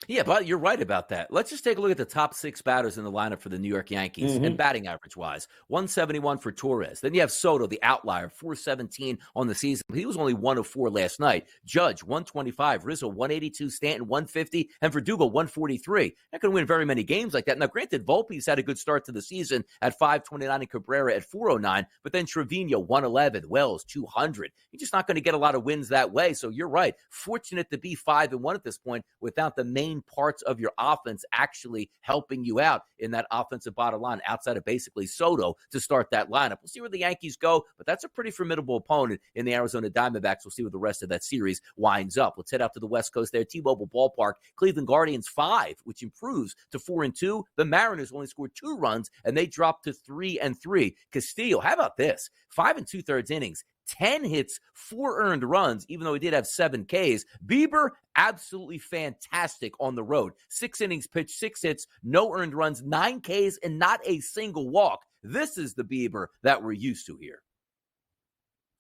Yeah, but you're right about that. Let's just take a look at the top 6 batters in the lineup for the New York Yankees and batting average-wise. 171 for Torres. Then you have Soto, the outlier, 417 on the season. He was only 1 of 4 last night. Judge, 125. Rizzo, 182. Stanton, 150. And Verdugo, 143. Not going to win very many games like that. Now, granted, Volpe's had a good start to the season at 529 and Cabrera at 409. But then Trevino, 111. Wells, 200. You're just not going to get a lot of wins that way. So you're right. Fortunate to be 5-1 at this point without the main parts of your offense actually helping you out in that offensive bottom line outside of basically Soto to start that lineup. We'll see where the Yankees go, but that's a pretty formidable opponent in the Arizona Diamondbacks. We'll see where the rest of that series winds up. Let's head out to the West Coast there. T-Mobile Ballpark, Cleveland Guardians 5, which improves to 4-2. The Mariners only scored 2 runs, and they dropped to 3-3. Castillo, how about this? 5 2/3 innings. 10 hits, 4 earned runs, even though he did have 7 Ks. Bieber, absolutely fantastic on the road. 6 innings pitched, 6 hits, no earned runs, 9 Ks, and not a single walk. This is the Bieber that we're used to here.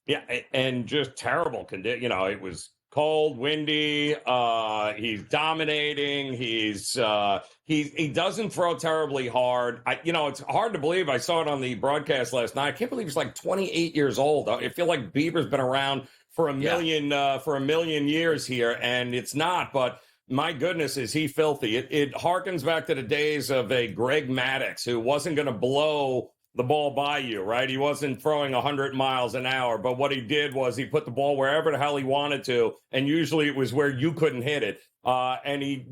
Yeah, and just terrible condition. It was cold, windy. He's dominating. He doesn't throw terribly hard. It's hard to believe. I saw it on the broadcast last night. I can't believe he's like 28 years old. I feel like Bieber's been around for a million years here, and it's not. But my goodness, is he filthy? It harkens back to the days of a Greg Maddux who wasn't going to blow the ball by you, right? He wasn't throwing 100 miles an hour, but what he did was he put the ball wherever the hell he wanted to, and usually it was where you couldn't hit it.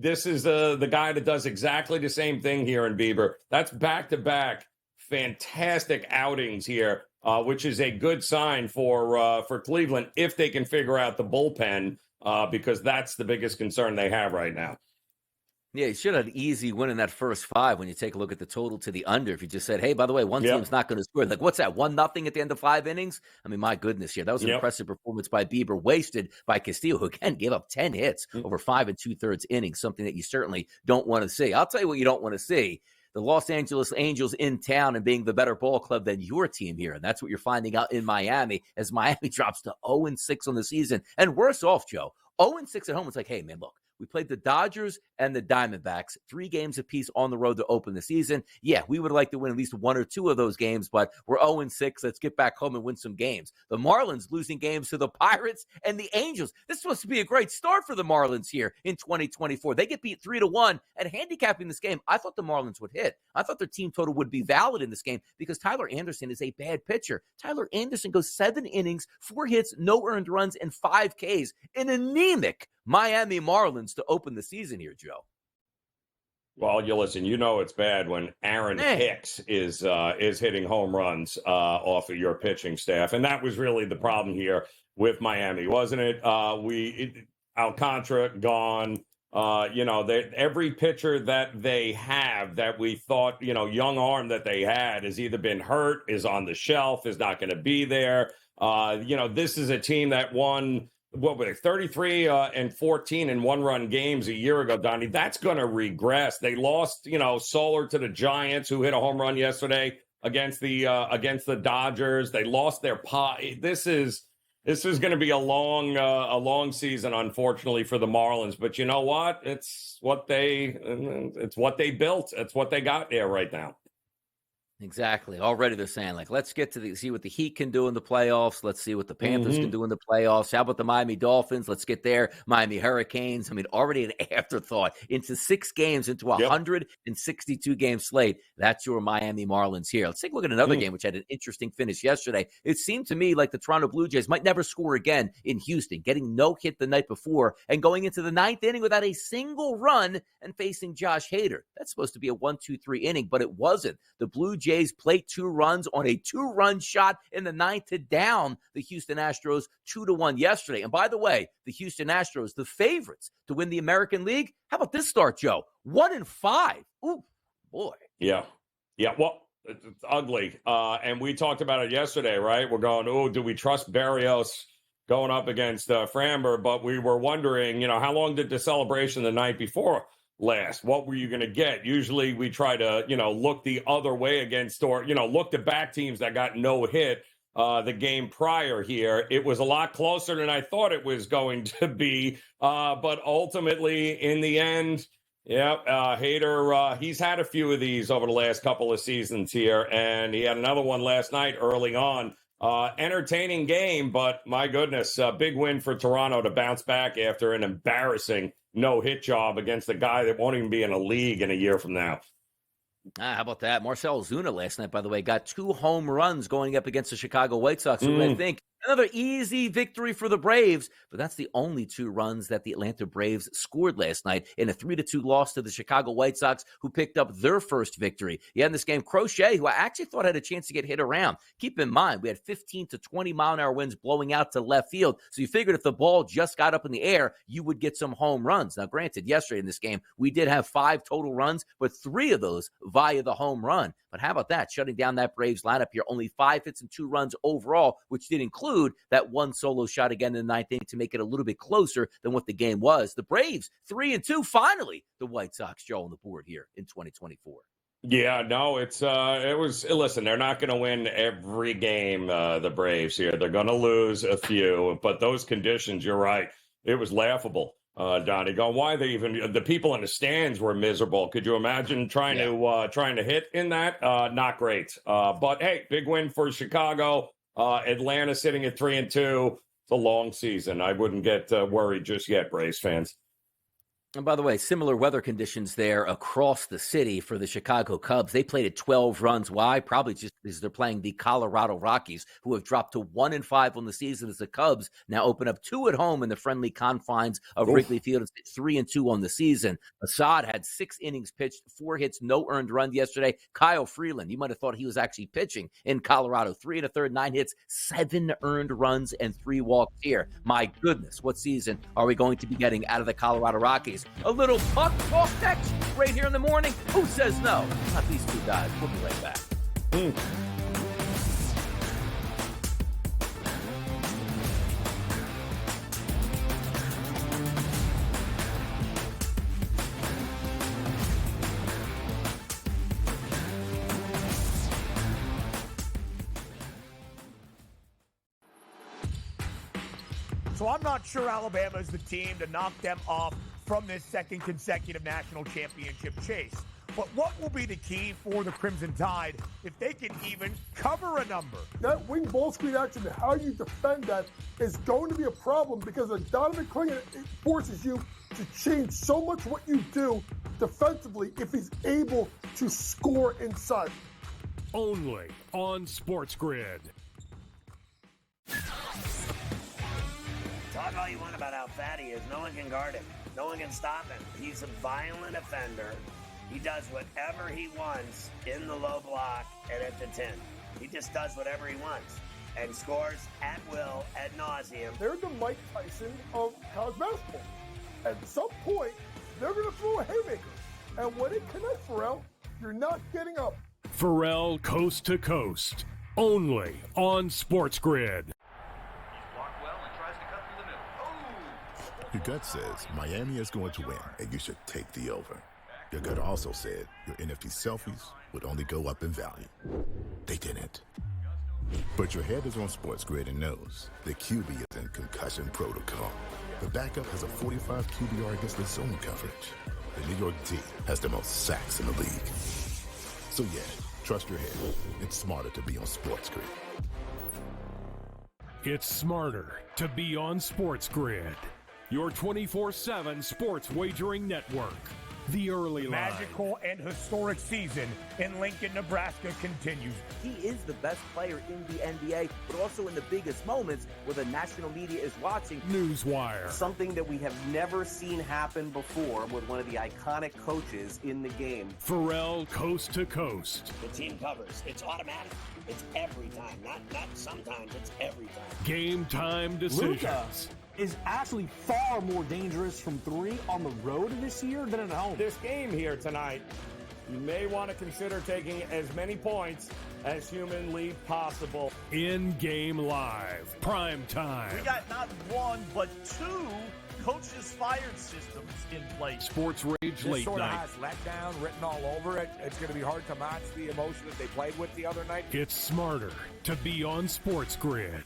This is the guy that does exactly the same thing here in Bieber. That's back-to-back fantastic outings here, which is a good sign for Cleveland if they can figure out the bullpen, because that's the biggest concern they have right now. Yeah, you should have an easy win in that first 5 when you take a look at the total to the under. If you just said, hey, by the way, one team's not going to score. Like, what's that, 1-0 at the end of 5 innings? I mean, my goodness, that was an impressive performance by Bieber, wasted by Castillo, who, again, gave up 10 hits over 5 2/3 innings, something that you certainly don't want to see. I'll tell you what you don't want to see. The Los Angeles Angels in town and being the better ball club than your team here. And that's what you're finding out in Miami as Miami drops to 0-6 on the season. And worse off, Joe, 0-6 at home. It's like, hey, man, look, We played the Dodgers and the Diamondbacks, 3 games apiece on the road to open the season. Yeah, we would like to win at least 1 or 2 of those games, but we're 0-6. Let's get back home and win some games. The Marlins losing games to the Pirates and the Angels. This is supposed to be a great start for the Marlins here in 2024. They get beat 3-1, and handicapping this game, I thought the Marlins would hit. I thought their team total would be valid in this game because Tyler Anderson is a bad pitcher. Tyler Anderson goes 7 innings, 4 hits, no earned runs, and 5 Ks. An anemic Miami Marlins to open the season here, Joe. Well, you listen, you know it's bad when Aaron Hicks is hitting home runs off of your pitching staff. And that was really the problem here with Miami, wasn't it? Alcantara gone. Every pitcher that they have that we thought, young arm that they had has either been hurt, is on the shelf, is not going to be there. This is a team that won, 33 and 14 in 1-run games a year ago, Donnie. That's going to regress. They lost, Soler to the Giants, who hit a home run yesterday against the Dodgers. They lost their pot. This is going to be a long season, unfortunately, for the Marlins. But you know what? It's what they built. It's what they got there right now. Exactly. Already they're saying, let's get to see what the Heat can do in the playoffs. Let's see what the Panthers can do in the playoffs. How about the Miami Dolphins? Let's get there. Miami Hurricanes. I mean, already an afterthought into 6 games, into a 162-game slate. That's your Miami Marlins here. Let's take a look at another game, which had an interesting finish yesterday. It seemed to me like the Toronto Blue Jays might never score again in Houston, getting no hit the night before and going into the 9th inning without a single run and facing Josh Hader. That's supposed to be a 1-2-3 inning, but it wasn't. The Blue Jays played 2 runs on a 2-run shot in the 9th to down the Houston Astros 2-1 yesterday. And by the way, the Houston Astros, the favorites to win the American League. How about this start, Joe? 1-5. Ooh, boy. Yeah. Well, it's ugly. And we talked about it yesterday, right? We're going, do we trust Berrios going up against Framber? But we were wondering, how long did the celebration the night before last? What were you going to get? Usually we try to, look the other way against, or, look to back teams that got no hit the game prior here. It was a lot closer than I thought it was going to be. But ultimately, in the end, Hader, he's had a few of these over the last couple of seasons here, and he had another one last night early on. Entertaining game, but my goodness, big win for Toronto to bounce back after an embarrassing no-hit job against a guy that won't even be in a league in a year from now. How about that? Marcell Ozuna last night, by the way, got 2 home runs going up against the Chicago White Sox. So I think another easy victory for the Braves, but that's the only 2 runs that the Atlanta Braves scored last night in a 3-2 loss to the Chicago White Sox, who picked up their first victory. Yeah, in this game, Crochet, who I actually thought had a chance to get hit around. Keep in mind, we had 15 to 20 mile-an-hour winds blowing out to left field, so you figured if the ball just got up in the air, you would get some home runs. Now, granted, yesterday in this game, we did have 5 total runs, but 3 of those via the home run. But how about that? Shutting down that Braves lineup here. Only 5 hits and 2 runs overall, which did include that 1 solo shot again in the 9th inning to make it a little bit closer than what the game was. The Braves 3-2. Finally, the White Sox, Joe, on the board here in 2024. Yeah, no, it was, listen, they're not going to win every game, the Braves here. They're going to lose a few, but those conditions, you're right. It was laughable. Donnie, why they even, the people in the stands were miserable. Could you imagine trying to hit in that? Not great. But hey, big win for Chicago. Atlanta sitting at 3-2. It's a long season. I wouldn't get worried just yet, Braves fans. And by the way, similar weather conditions there across the city for the Chicago Cubs. They played at 12 runs. Why? Probably just because they're playing the Colorado Rockies, who have dropped to 1-5 on the season as the Cubs now open up 2 at home in the friendly confines of Wrigley Field. It's 3-2 on the season. Assad had 6 innings pitched, 4 hits, no earned run yesterday. Kyle Freeland, you might have thought he was actually pitching in Colorado. 3 1/3, 9 hits, 7 earned runs, and 3 walks here. My goodness, what season are we going to be getting out of the Colorado Rockies? A little puck talk next, right here in the morning. Who says no? Not these 2 guys. We'll be right back. So I'm not sure Alabama is the team to knock them off from this second consecutive national championship chase. But what will be the key for the Crimson Tide if they can even cover a number? That wing ball screen action, how you defend that is going to be a problem because Donnie and it forces you to change so much what you do defensively if he's able to score inside. Only on SportsGrid. Talk all you want about how fat he is. No one can guard him. No one can stop him. He's a violent offender. He does whatever he wants in the low block and at the 10. He just does whatever he wants and scores at will, ad nauseum. They're the Mike Tyson of college basketball. At some point, they're going to throw a haymaker. And when it connects, Pharrell, you're not getting up. Pharrell Coast to Coast. Only on SportsGrid. Your gut says Miami is going to win, and you should take the over. Your gut also said your NFT selfies would only go up in value. They didn't. But your head is on SportsGrid and knows the QB is in concussion protocol. The backup has a 45 QBR against the zone coverage. The New York D has the most sacks in the league. So yeah, trust your head. It's smarter to be on SportsGrid. It's smarter to be on SportsGrid. Your 24/7 sports wagering network. The early line. Magical and historic season in Lincoln, Nebraska continues. He is the best player in the NBA, but also in the biggest moments where the national media is watching. Newswire. Something that we have never seen happen before with one of the iconic coaches in the game. Pharrell Coast to Coast. The team covers. It's automatic. It's every time. Not sometimes. It's every time. Game time decisions. Luka is actually far more dangerous from three on the road this year than at home. This game here tonight, you may want to consider taking as many points as humanly possible. In-game live. Prime time. We got not one, but two coaches fired systems in place. Sports Rage This Late sort of Night. has letdown written all over it. It's going to be hard to match the emotion that they played with the other night. It's smarter to be on SportsGrid.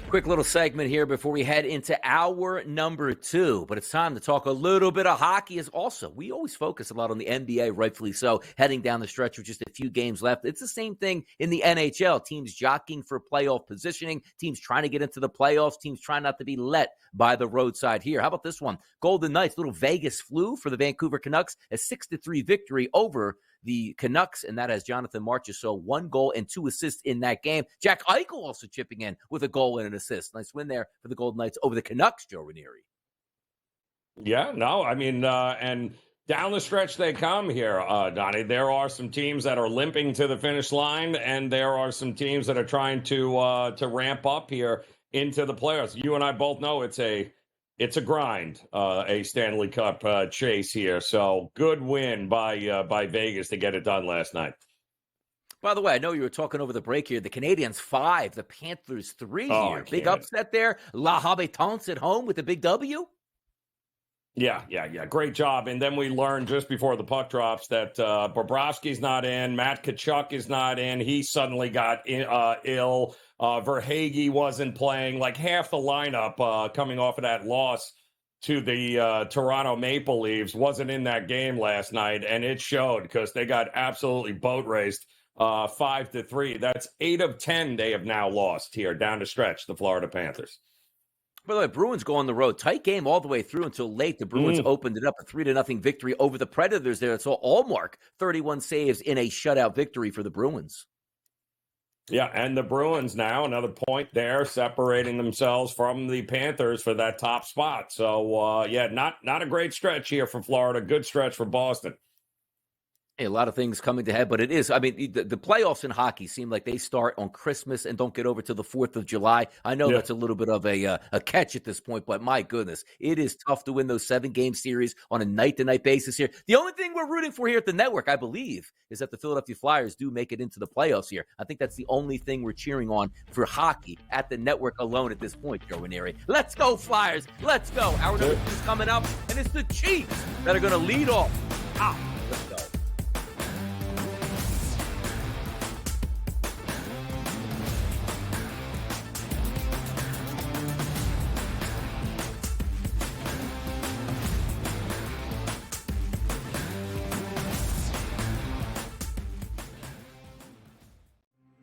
Quick little segment here before we head into hour number 2. But it's time to talk a little bit of hockey as also. We always focus a lot on the NBA, rightfully so, heading down the stretch with just a few games left. It's the same thing in the NHL. Teams jockeying for playoff positioning, teams trying to get into the playoffs, teams trying not to be let by the roadside here. How about this one? Golden Knights, little Vegas flu for the Vancouver Canucks, a 6-3 victory over the Canucks, and that has Jonathan Marchessault 1 goal and 2 assists in that game. Jack Eichel also chipping in with a goal and an assist. Nice win there for the Golden Knights over the Canucks, Joe Ranieri. Yeah, no, I mean, and down the stretch they come here, Donnie. There are some teams that are limping to the finish line, and there are some teams that are trying to ramp up here into the playoffs. You and I both know it's a grind, a Stanley Cup chase here. So good win by Vegas to get it done last night. By the way, I know you were talking over the break here. The Canadians 5, the Panthers 3 here. Big upset there. La Habitants at home with the big W. Yeah. Great job. And then we learned just before the puck drops that Bobrovsky's not in. Matt Tkachuk is not in. He suddenly got ill. Verhaeghe wasn't playing. Like half the lineup coming off of that loss to the Toronto Maple Leafs wasn't in that game last night. And it showed because they got absolutely boat raced 5-3. That's 8 of 10 they have now lost here down the stretch, the Florida Panthers. By the way, Bruins go on the road. Tight game all the way through until late. The Bruins opened it up a 3-0 victory over the Predators there. It's all Allmark, 31 saves in a shutout victory for the Bruins. Yeah, and the Bruins now, another point there, separating themselves from the Panthers for that top spot. So, not a great stretch here for Florida. Good stretch for Boston. A lot of things coming to head, but it is. I mean, the playoffs in hockey seem like they start on Christmas and don't get over to the 4th of July. I know that's a little bit of a catch at this point, but my goodness, it is tough to win those 7-game series on a night-to-night basis here. The only thing we're rooting for here at the network, I believe, is that the Philadelphia Flyers do make it into the playoffs here. I think that's the only thing we're cheering on for hockey at the network alone at this point, Joe Ranieri. Let's go, Flyers. Let's go. Our number 2 is coming up, and it's the Chiefs that are going to lead off.